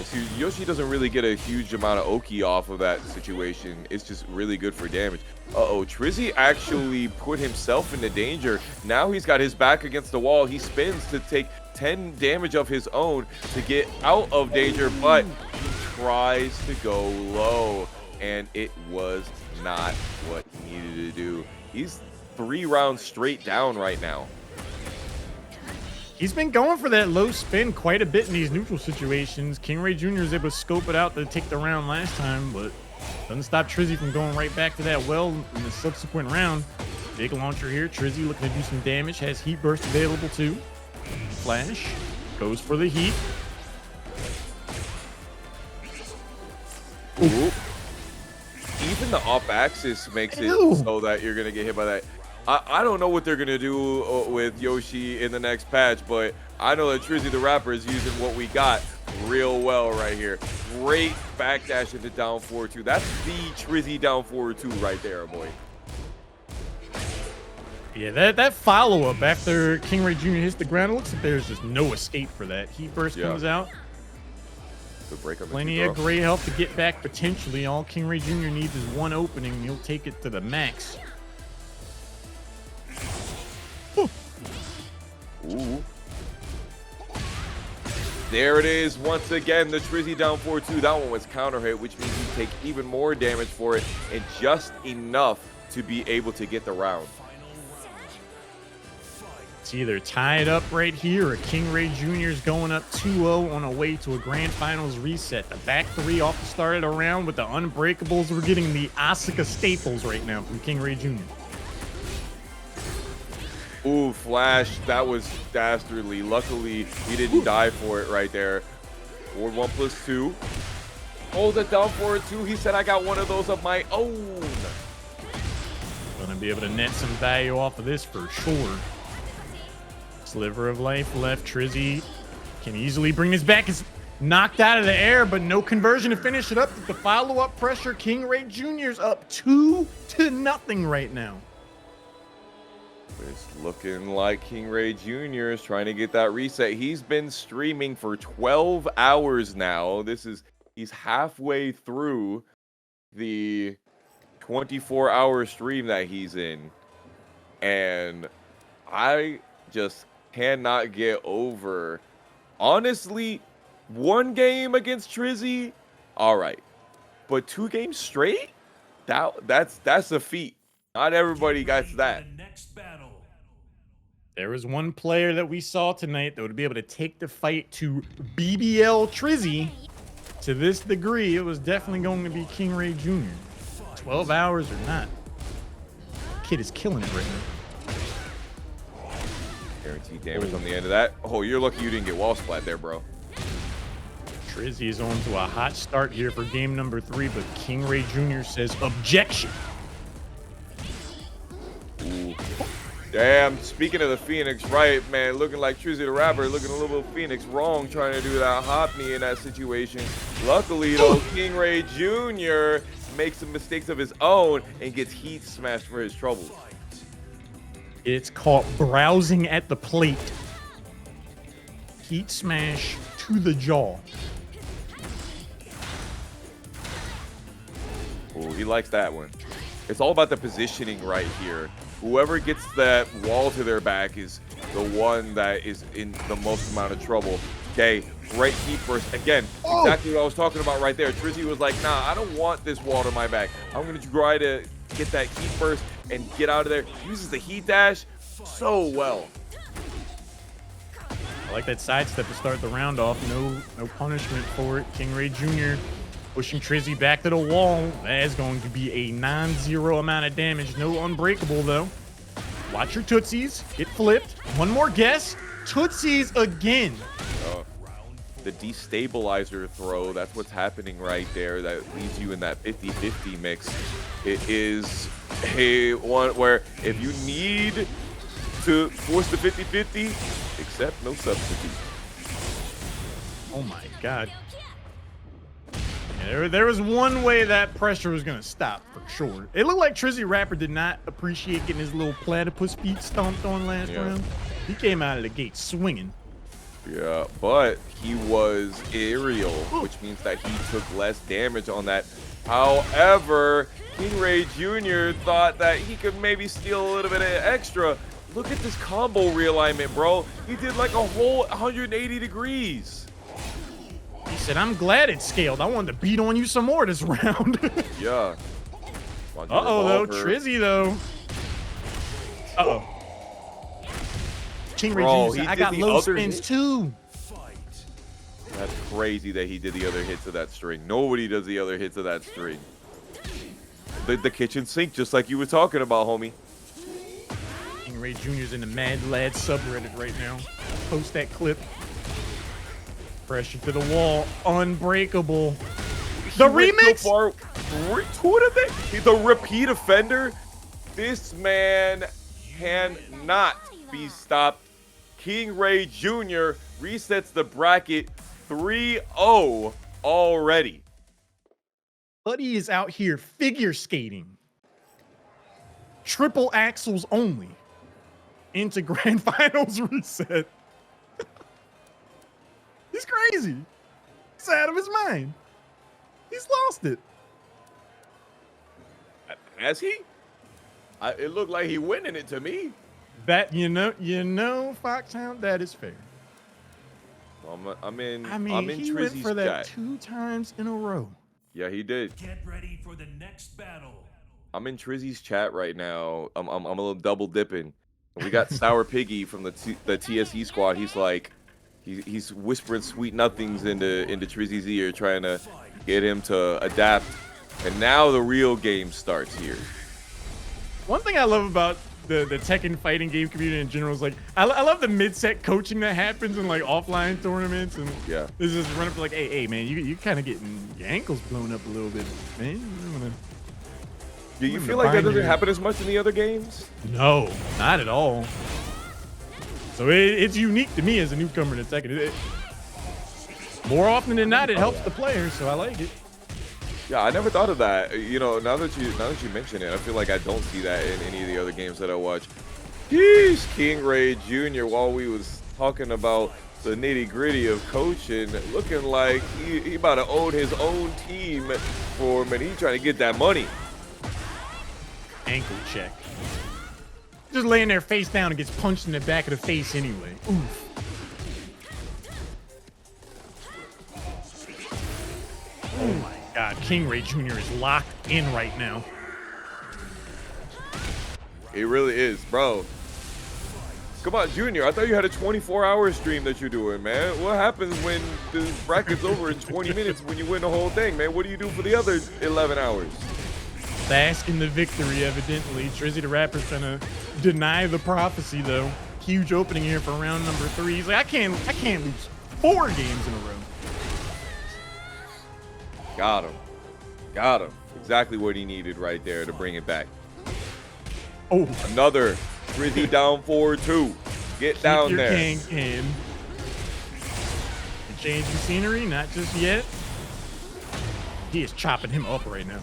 See, Yoshi doesn't really get a huge amount of Oki off of that situation. It's just really good for damage. Uh-oh, Trizzy actually put himself into danger. Now he's got his back against the wall. He spins to take 10 damage of his own to get out of danger, but he tries to go low, and it was not what he needed to do. He's 3 rounds straight down right now. He's been going for that low spin quite a bit in these neutral situations. KingReyJr is able to scope it out to take the round last time, but doesn't stop Trizzy from going right back to that well in the subsequent round. Big launcher here. Trizzy looking to do some damage. Has heat burst available too. Flash. Goes for the heat. Ooh. Even the off axis makes it so that you're going to get hit by that. I don't know what they're going to do with Yoshi in the next patch, but I know that TrizzyTheRapper is using what we got real well right here. Great backdash into down 4-2. That's the Trizzy down 4-2 right there, boy. Yeah, that follow-up after KingReyJr hits the ground, it looks like there's just no escape for that. Heat burst comes out. Good break on the Plenty of great health to get back potentially. All KingReyJr needs is one opening, and he'll take it to the max. Ooh. There it is once again, the Trizzy down 4-2. That one was counter hit, which means you take even more damage for it and just enough to be able to get the round. It's either tied up right here or KingReyJr is going up 2-0 on a way to a grand finals reset. The back 3 off the start of the round with the unbreakables. We're getting the Asuka staples right now from KingReyJr. Ooh, flash. That was dastardly. Luckily, he didn't die for it right there. Forward 1+2. Hold it down forward 2. He said, I got one of those of my own. Gonna be able to net some value off of this for sure. Sliver of life left. Trizzy can easily bring this back. It's knocked out of the air, but no conversion to finish it up. With the follow-up pressure, KingReyJr's up 2-0 right now. It's looking like KingReyJr is trying to get that reset. He's been streaming for 12 hours now. He's halfway through the 24-hour stream that he's in. And I just cannot get over. Honestly, 1 game against Trizzy, all right. But 2 games straight? That's a feat. Not everybody gets that. There was one player that we saw tonight that would be able to take the fight to BBL Trizzy to this degree. It was definitely going to be KingReyJr. 12 hours or not. Kid is killing it right now. Guaranteed damage on the end of that. Oh, you're lucky you didn't get wall splat there, bro. Trizzy is on to a hot start here for game number 3, but KingReyJr says objection. Ooh. Damn, speaking of the Phoenix, right, man, looking like TrizzyTheRapper, looking a little Phoenix wrong, trying to do that hop knee in that situation. Luckily, though, KingReyJr makes some mistakes of his own and gets heat smashed for his troubles. It's caught browsing at the plate. Heat smash to the jaw. Oh, he likes that one. It's all about the positioning right here. Whoever gets that wall to their back is the one that is in the most amount of trouble. Okay, great heat burst. Again, exactly what I was talking about right there. Trizzy was like, nah, I don't want this wall to my back. I'm going to try to get that heat burst and get out of there. Uses the heat dash so well. I like that sidestep to start the round off. No punishment for it. KingReyJr pushing Trizzy back to the wall. That is going to be a non-zero amount of damage. No unbreakable, though. Watch your tootsies. Get flipped. One more guess. Tootsies again. The destabilizer throw, that's what's happening right there. That leaves you in that 50-50 mix. It is a one where if you need to force the 50-50, accept no substitute. Oh my God. Yeah, there was one way that pressure was going to stop for sure. It looked like TrizzyTheRapper did not appreciate getting his little platypus feet stomped on last round. He came out of the gate swinging. Yeah, but he was aerial, which means that he took less damage on that. However, KingReyJr thought that he could maybe steal a little bit of extra. Look at this combo realignment, bro. He did like a whole 180 degrees. He said, I'm glad it scaled. I wanted to beat on you some more this round. Yeah. Uh-oh, though. Trizzy, though. Uh-oh. KingReyJr said, I got low spins, too. That's crazy that he did the other hits of that string. Nobody does the other hits of that string. The kitchen sink, just like you were talking about, homie. KingReyJr's in the Mad Lad subreddit right now. Post that clip. Pressure to the wall. Unbreakable. The remix? The repeat offender? This man cannot be stopped. KingReyJr resets the bracket 3-0 already. Buddy is out here figure skating. Triple axles only. Into grand finals reset. He's crazy. He's out of his mind. He's lost it. Has he? It looked like he winning it to me. That you know, Foxhound, that is fair. I'm in he went for that 2 times in a row. Yeah, he did. Get ready for the next battle. I'm in Trizzy's chat right now. I'm a little double dipping. We got Sour Piggy from the TSE squad. He's like, he's whispering sweet nothings into Trizzy's ear, trying to get him to adapt. And now the real game starts here. One thing I love about the Tekken fighting game community in general is like, I love the mid-set coaching that happens in like offline tournaments, and yeah, this is run up like, hey man, you kind of getting your ankles blown up a little bit, man. Do you feel like that doesn't happen as much in the other games? No, not at all. So it's unique to me as a newcomer to Tekken. More often than not, it helps the players, so I like it. Yeah, I never thought of that. You know, now that you mention it, I feel like I don't see that in any of the other games that I watch. Jeez, KingReyJr, while we was talking about the nitty-gritty of coaching, looking like he about to own his own team for him, and he's trying to get that money. Ankle check. Just laying there face down and gets punched in the back of the face anyway. Oof. Oh my God, KingReyJr is locked in right now. It really is, bro. Come on, Junior. I thought you had a 24-hour stream that you're doing, man. What happens when the bracket's over in 20 minutes when you win the whole thing, man? What do you do for the other 11 hours? Bask in the victory, evidently. TrizzyTheRapper's trying to deny the prophecy, though. Huge opening here for round number 3. He's like, I can't lose 4 games in a row. Got him. Got him. Exactly what he needed right there to bring it back. Oh, another Trizzy down 4-2. Get down there. King. Changing scenery, not just yet. He is chopping him up right now.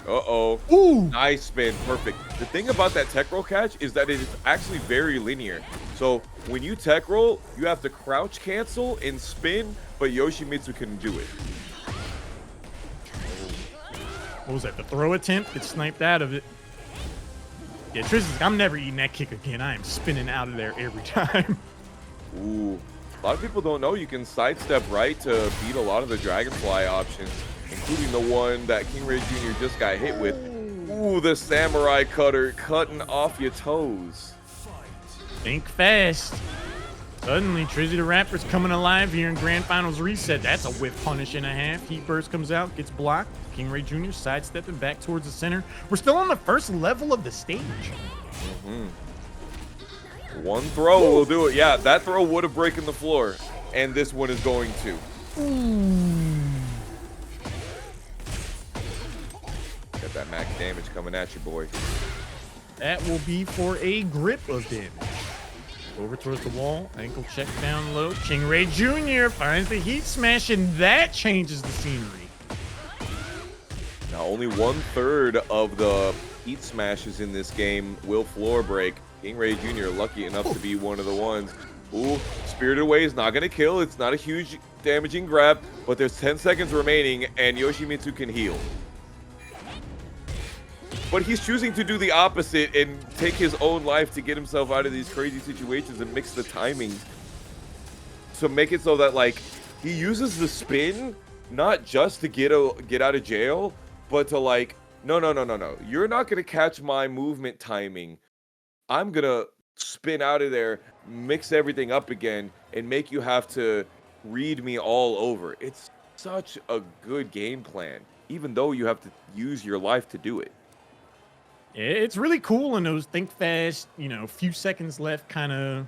Uh-oh. Ooh. Nice spin. Perfect. The thing about that tech roll catch is that it is actually very linear. So when you tech roll, you have to crouch cancel and spin, but Yoshimitsu can do it. What was that? The throw attempt? Gets sniped out of it. Yeah, Trizzy's, I'm never eating that kick again. I am spinning out of there every time. Ooh. A lot of people don't know you can sidestep right to beat a lot of the Dragonfly options, including the one that KingReyJr just got hit with. Ooh, the samurai cutter cutting off your toes. Think fast. Suddenly, TrizzyTheRapper's coming alive here in Grand Finals Reset. That's a whiff punish and a half. Heat burst comes out, gets blocked. KingReyJr sidestepping back towards the center. We're still on the first level of the stage. One throw will do it. Yeah, that throw would have broken the floor, and this one is going to. Got that max damage coming at you, boy. That will be for a grip of damage. Over towards the wall, ankle check down low. KingReyJr. finds the heat smash, and that changes the scenery. Now, only 1/3 of the heat smashes in this game will floor break. KingReyJr. lucky enough to be one of the ones. Ooh, Spirited Away is not going to kill. It's not a huge damaging grab, but there's 10 seconds remaining, and Yoshimitsu can heal. But he's choosing to do the opposite and take his own life to get himself out of these crazy situations and mix the timings to make it so that, like, he uses the spin not just to get out of jail, but to, like, no. You're not going to catch my movement timing. I'm going to spin out of there, mix everything up again, and make you have to read me all over. It's such a good game plan, even though you have to use your life to do it. It's really cool in those think fast, you know, few seconds left kind of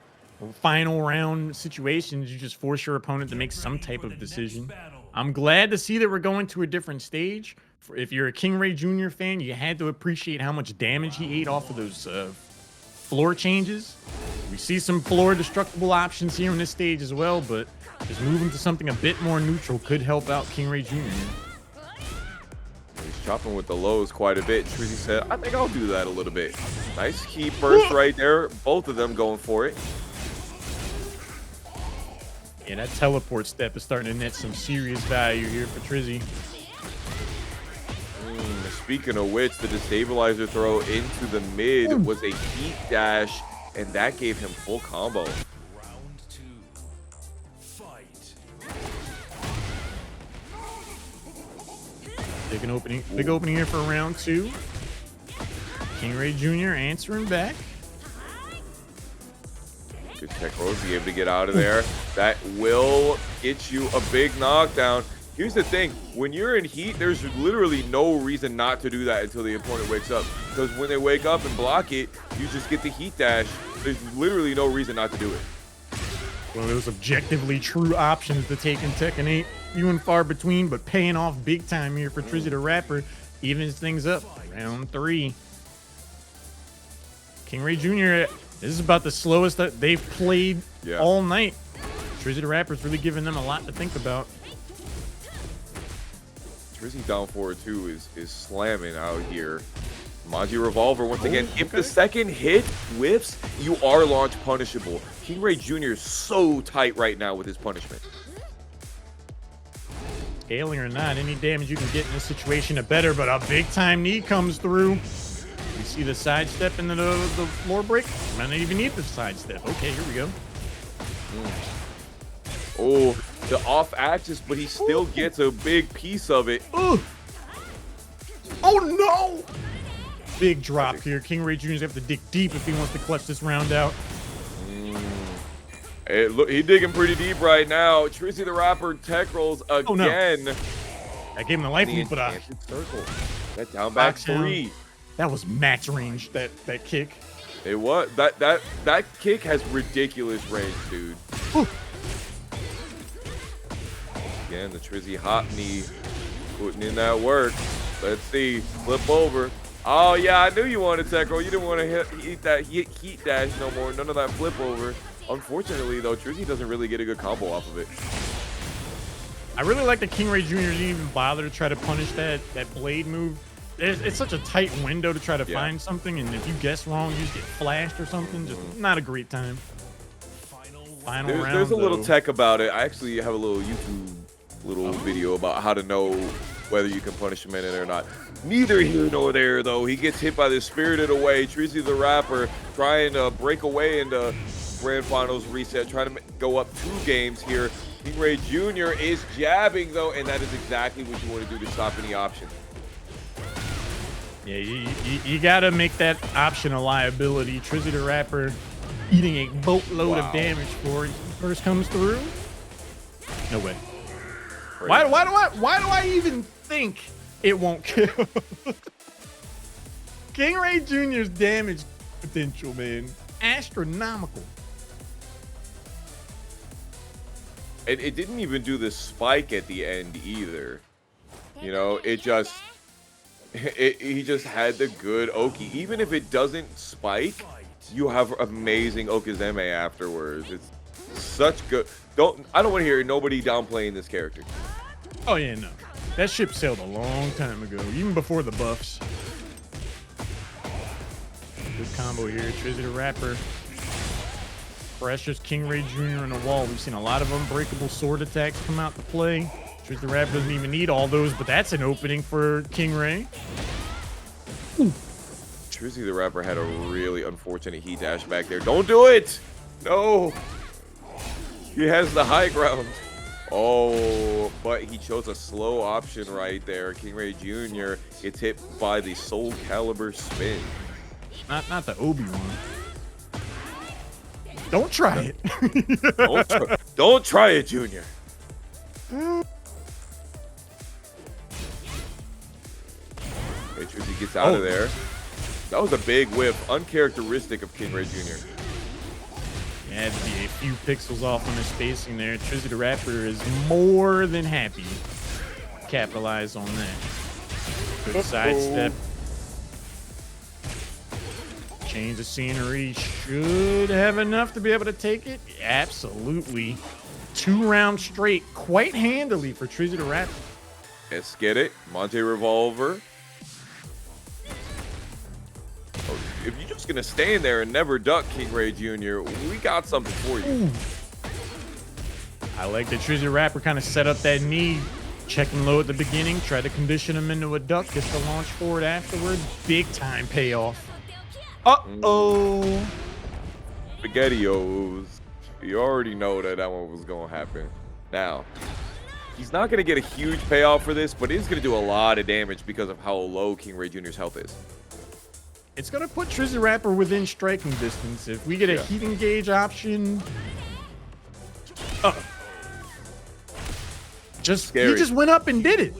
final round situations. You just force your opponent to make some type of decision. I'm glad to see that we're going to a different stage. If you're a KingReyJr. fan, you had to appreciate how much damage he ate off of those floor changes. We see some floor destructible options here on this stage as well, but just moving to something a bit more neutral could help out KingReyJr. He's chopping with the lows quite a bit. Trizzy said, I think I'll do that a little bit. Nice key burst right there. Both of them going for it. Yeah, that teleport step is starting to net some serious value here for Trizzy. Speaking of which, the destabilizer throw into the mid was a heat dash, and that gave him full combo. Round 2. Fight. Big opening here for round 2. KingReyJr. answering back. Good tech roll, be able to get out of there. That will get you a big knockdown. Here's the thing, when you're in heat, there's literally no reason not to do that until the opponent wakes up. Because when they wake up and block it, you just get the heat dash. There's literally no reason not to do it. One of those objectively true options to take in Tekken 8. Few and far between, but paying off big time here for TrizzyTheRapper. Evens things up. Round 3. KingReyJr., this is about the slowest that they've played all night. TrizzyTheRapper's really giving them a lot to think about. Trizzy down forward too is slamming out here. Maji Revolver once again. If the second hit whiffs, you are launch punishable. KingReyJr. is so tight right now with his punishment. Scaling or not, any damage you can get in this situation, the better, but a big time knee comes through. You see the sidestep into the floor break? Might not even need the sidestep. Okay, here we go. Oh, the off axis, but he still gets a big piece of it. Oh no! Big drop here. KingReyJr. gonna have to dig deep if he wants to clutch this round out. Hey, look, he's digging pretty deep right now. TrizzyTheRapper tech rolls again. Oh, no. I gave him the life loop, but circle. That down back 3. That was max range. That kick. It was that kick has ridiculous range, dude. Ooh. Again, the Trizzy hot knee putting in that work. Let's see, flip over. Oh yeah, I knew you wanted tech roll. You didn't want to eat that heat dash no more. None of that flip over. Unfortunately, though, Trizzy doesn't really get a good combo off of it. I really like that KingReyJr. didn't even bother to try to punish that blade move. It's such a tight window to try to find something, and if you guess wrong, you just get flashed or something. Just not a great time. Final round. There's a little tech about it. I actually have a little YouTube video about how to know whether you can punish him in it or not. Neither here nor there, though. He gets hit by the Spirited Away. TrizzyTheRapper trying to break away into Grand Finals reset, trying to go up 2 games here. KingReyJr. is jabbing, though, and that is exactly what you want to do to stop any option. Yeah, you got to make that option a liability. TrizzyTheRapper eating a boatload of damage before he first comes through. No way. Why do I even think it won't kill? KingReyJr.'s damage potential, man. Astronomical. It didn't even do the spike at the end either. You know, he just had the good Oki. Even if it doesn't spike, you have amazing Okizeme afterwards. It's such good. I don't want to hear nobody downplaying this character. Oh yeah, no. That ship sailed a long time ago, even before the buffs. Good combo here. TrizzyTheRapper pressures KingReyJr on the wall. We've seen a lot of unbreakable sword attacks come out to play. TrizzyTheRapper doesn't even need all those, but that's an opening for KingRey. TrizzyTheRapper had a really unfortunate heat dash back there. Don't do it! No! He has the high ground. Oh, but he chose a slow option right there. KingReyJr gets hit by the Soul Calibur spin. Not the Obi-Wan. Don't try it. Don't try it, Junior. Hey, Trizzy gets out of there. That was a big whip, uncharacteristic of KingReyJr. Had to be a few pixels off on the spacing there. TrizzyTheRapper is more than happy to capitalize on that. Good sidestep. Change the scenery. Should have enough to be able to take it. Absolutely. 2 rounds straight quite handily for TrizzyTheRapper. Let's get it. Monte Revolver. Oh, if you're just going to stand there and never duck, KingReyJr, we got something for you. Ooh. I like that TrizzyTheRapper kind of set up that knee. Check and low at the beginning. Try to condition him into a duck. Gets the launch forward afterwards. Big time payoff. Uh-oh. SpaghettiOs. You already know that one was going to happen. Now, he's not going to get a huge payoff for this, but it's going to do a lot of damage because of how low KingReyJr's health is. It's going to put TrizzyTheRapper within striking distance. If we get a heat engage option... Scary. He just went up and did it.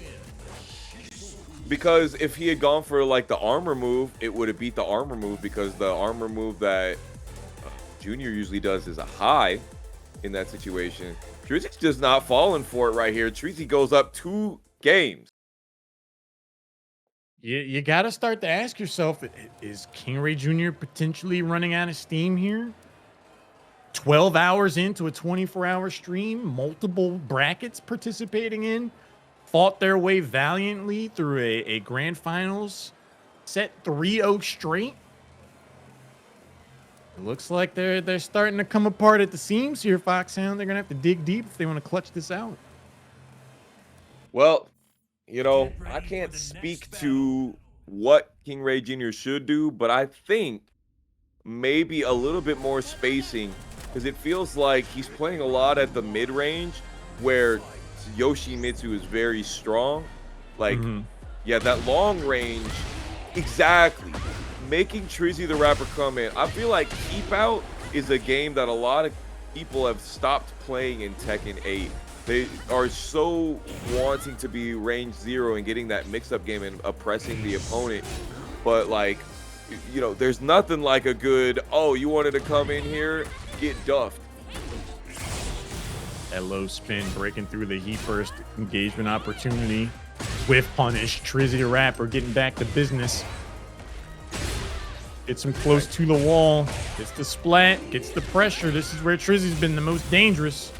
Because if he had gone for like the armor move, it would have beat the armor move, because the armor move that Junior usually does is a high in that situation. Trizzy's just not falling for it right here. Trizzy goes up 2 games. You got to start to ask yourself, is KingReyJr potentially running out of steam here? 12 hours into a 24-hour stream, multiple brackets participating in. Fought their way valiantly through a grand finals, set 3-0 straight. It looks like they're starting to come apart at the seams here, Foxhound. They're gonna have to dig deep if they want to clutch this out. Well, you know, I can't speak to what KingReyJr should do, but I think maybe a little bit more spacing, because it feels like he's playing a lot at the mid-range where Yoshimitsu is very strong. Like, yeah, that long range, exactly. Making TrizzyTheRapper come in. I feel like Keep Out is a game that a lot of people have stopped playing in Tekken 8. They are so wanting to be range 0 and getting that mix-up game and oppressing the opponent. But, like, you know, there's nothing like a good, oh, you wanted to come in here, get duffed. That low spin breaking through the heat burst engagement opportunity. Whiff punish. TrizzyTheRapper getting back to business. Gets him close to the wall. Gets the splat. Gets the pressure. This is where Trizzy's been the most dangerous.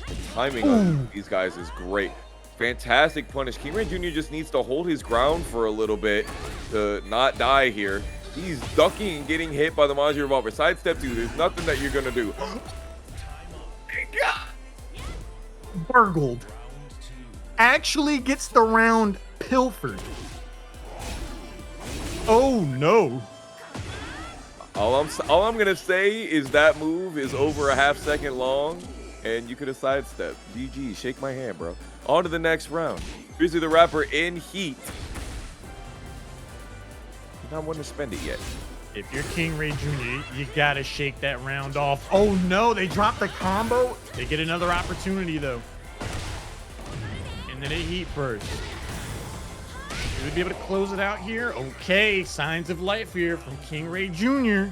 The timing on these guys is great. Fantastic punish. KingReyJr just needs to hold his ground for a little bit to not die here. He's ducking and getting hit by the Monte Revolver. Sidestep 2, there's nothing that you're going to do. Burgled. Actually gets the round pilfered. Oh, no. All I'm going to say is that move is over a half second long, and you could have sidestepped. GG, shake my hand, bro. On to the next round. TrizzyTheRapper in heat. Not want to spend it yet. If you're KingReyJr, you gotta shake that round off. Oh no, they dropped the combo. They get another opportunity though. And then a heat burst. Should we be able to close it out here? Okay, signs of life here from KingReyJr.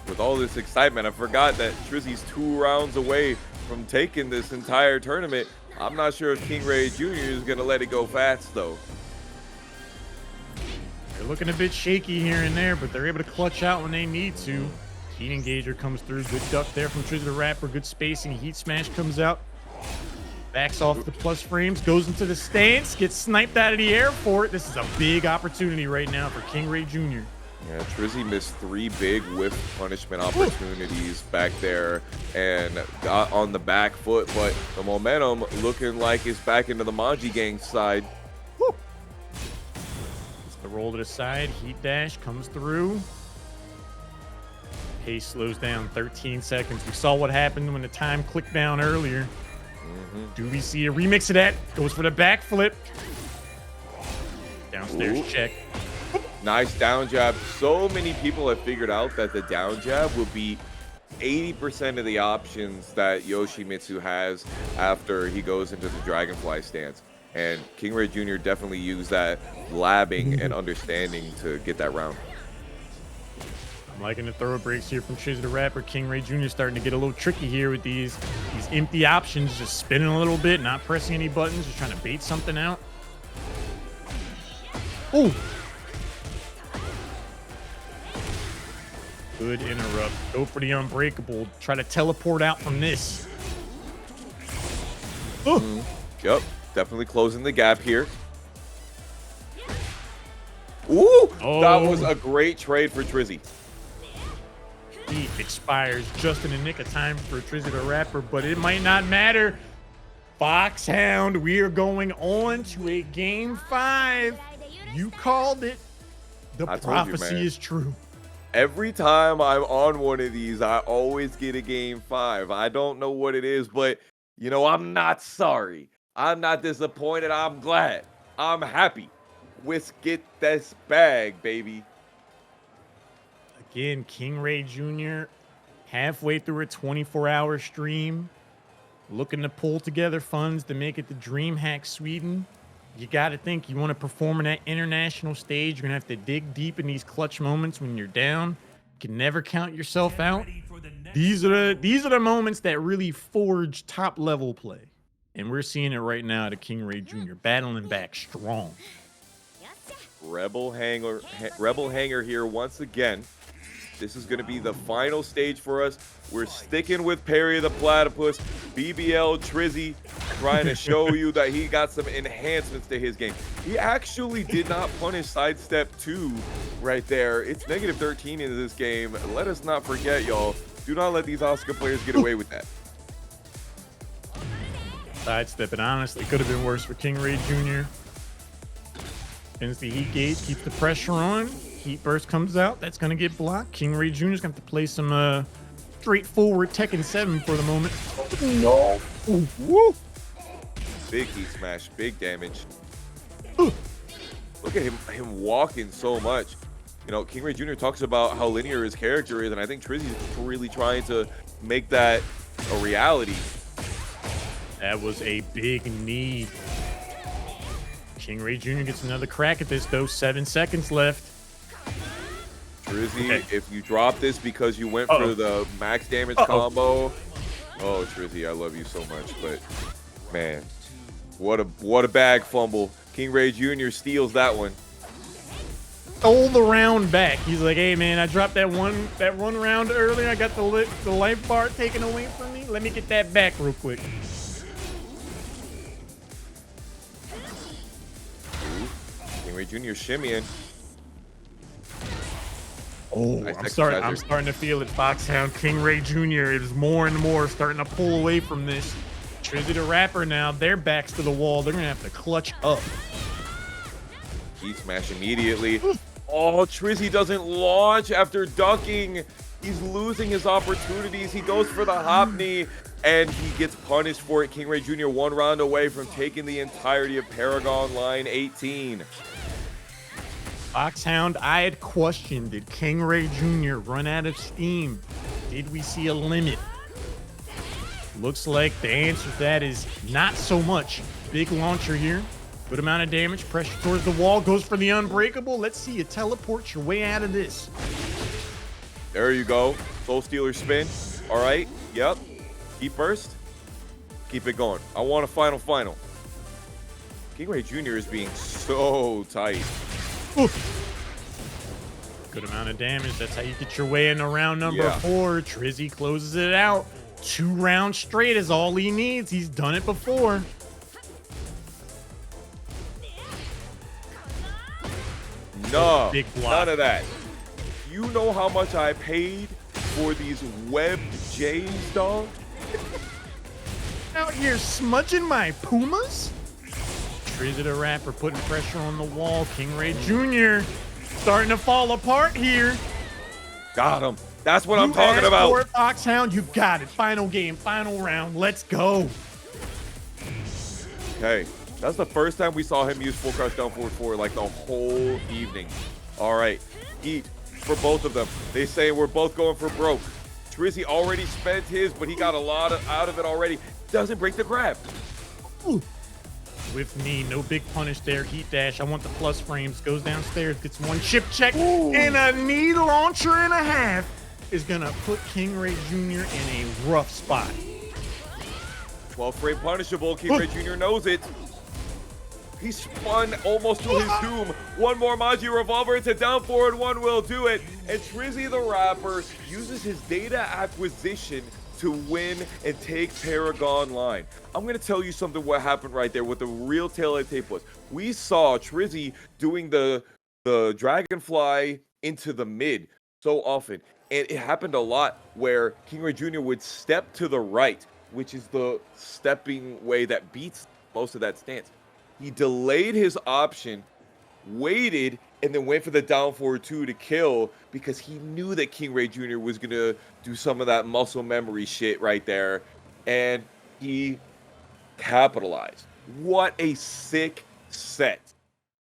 With all this excitement, I forgot that Trizzy's 2 rounds away from taking this entire tournament. I'm not sure if KingReyJr. is going to let it go fast, though. They're looking a bit shaky here and there, but they're able to clutch out when they need to. Heat Engager comes through. Good duck there from TrizzyTheRapper. Good spacing. Heat Smash comes out. Backs off the plus frames. Goes into the stance. Gets sniped out of the air for it. This is a big opportunity right now for KingReyJr. Yeah, Trizzy missed 3 big whiff punishment opportunities back there and got on the back foot, but the momentum looking like it's back into the Manji gang side. It's the roll to the side. Heat dash comes through. Pace slows down 13 seconds. We saw what happened when the time clicked down earlier. Do we see a remix of that? Goes for the backflip. Downstairs check. Nice down jab. So many people have figured out that the down jab will be 80% of the options that Yoshimitsu has after he goes into the Dragonfly stance. And KingReyJr. definitely used that labbing and understanding to get that round. I'm liking the throw breaks here from TrizzyTheRapper. KingReyJr. starting to get a little tricky here with these empty options, just spinning a little bit, not pressing any buttons, just trying to bait something out. Ooh. Good interrupt. Go for the unbreakable. Try to teleport out from this. Yep, definitely closing the gap here. Ooh, that was a great trade for Trizzy. Heat expires just in the nick of time for TrizzyTheRapper, but it might not matter. Foxhound, we are going on to a game 5. You called it. The prophecy is true. Every time I'm on one of these, I always get a game 5. I don't know what it is, but, you know, I'm not sorry. I'm not disappointed. I'm glad. I'm happy. Let's get this bag, baby. Again, KingReyJr. halfway through a 24-hour stream, looking to pull together funds to make it to DreamHack Sweden. You got to think you want to perform in that international stage. You're going to have to dig deep in these clutch moments when you're down. You can never count yourself out. These are the moments that really forge top-level play. And we're seeing it right now to KingReyJr. battling back strong. Rebel Hanger here once again. This is going to be the final stage for us. We're sticking with Perry the Platypus. BBL Trizzy trying to show you that he got some enhancements to his game. He actually did not punish sidestep 2 right there. It's -13 into this game. Let us not forget, y'all. Do not let these Asuka players get away with that. Sidestep, it honestly could have been worse for KingReyJr. Spins the heat gauge, keeps the pressure on. Heat burst comes out. That's going to get blocked. KingReyJr. is going to have to play some straightforward Tekken 7 for the moment. No. Ooh, woo. Big heat smash, big damage. Look at him walking so much. You know, KingReyJr. talks about how linear his character is, and I think Trizzy's really trying to make that a reality. That was a big knee. KingReyJr. gets another crack at this, though. 7 seconds left. Trizzy, if you drop this because you went for the max damage combo, oh Trizzy, I love you so much, but man, what a bag fumble. KingReyJr. steals that one. Stole the round back. He's like, hey man, I dropped that one round earlier. I got the life bar taken away from me. Let me get that back real quick. KingReyJr. shimmying. Oh, nice. I'm starting to feel it, Foxhound. KingReyJr. is more and more starting to pull away from this. TrizzyTheRapper now, their backs to the wall. They're going to have to clutch up. Heat smash immediately. Oh, Trizzy doesn't launch after ducking. He's losing his opportunities. He goes for the hop knee, and he gets punished for it. KingReyJr. 1 round away from taking the entirety of Paragonline 18. Foxhound, I had questioned, did KingReyJr. run out of steam? Did we see a limit? Looks like the answer to that is not so much. Big launcher here. Good amount of damage. Pressure towards the wall. Goes for the unbreakable. Let's see you teleport your way out of this. There you go. Soul Stealer spin. All right. Yep. Keep burst. Keep it going. I want a final. KingReyJr. is being so tight. Ooh. Good amount of damage. That's how you get your way into round number 4. Trizzy closes it out. 2 rounds straight is all he needs. He's done it before. No, big block. none of that. You know how much I paid for these webbed J's, dog? Out here smudging my Pumas? TrizzyTheRapper putting pressure on the wall. KingReyJr. starting to fall apart here. Got him. That's what I'm talking about. For it, Foxhound, you got it. Final game, final round. Let's go. Okay, that's the first time we saw him use full crouch down forward 4 like the whole evening. All right, eat for both of them. They say we're both going for broke. Trizzy already spent his, but he got a lot out of it already. Doesn't break the grab. Ooh. With knee, no big punish there. Heat dash. I want the plus frames. Goes downstairs, gets one chip check, and a knee launcher and a half is gonna put KingReyJr. in a rough spot. 12 frame punishable. KingReyJr. knows it. He spun almost to his doom. One more Maji revolver into down forward 1 will do it. And TrizzyTheRapper uses his data acquisition to win and take Paragonline. I'm going to tell you something what happened right there, what the real tail of the tape was. We saw Trizzy doing the dragonfly into the mid so often. And it happened a lot where KingReyJr. would step to the right, which is the stepping way that beats most of that stance. He delayed his option, waited, and then went for the down forward 2 to kill because he knew that KingReyJr. was going to do some of that muscle memory shit right there. And he capitalized. What a sick set.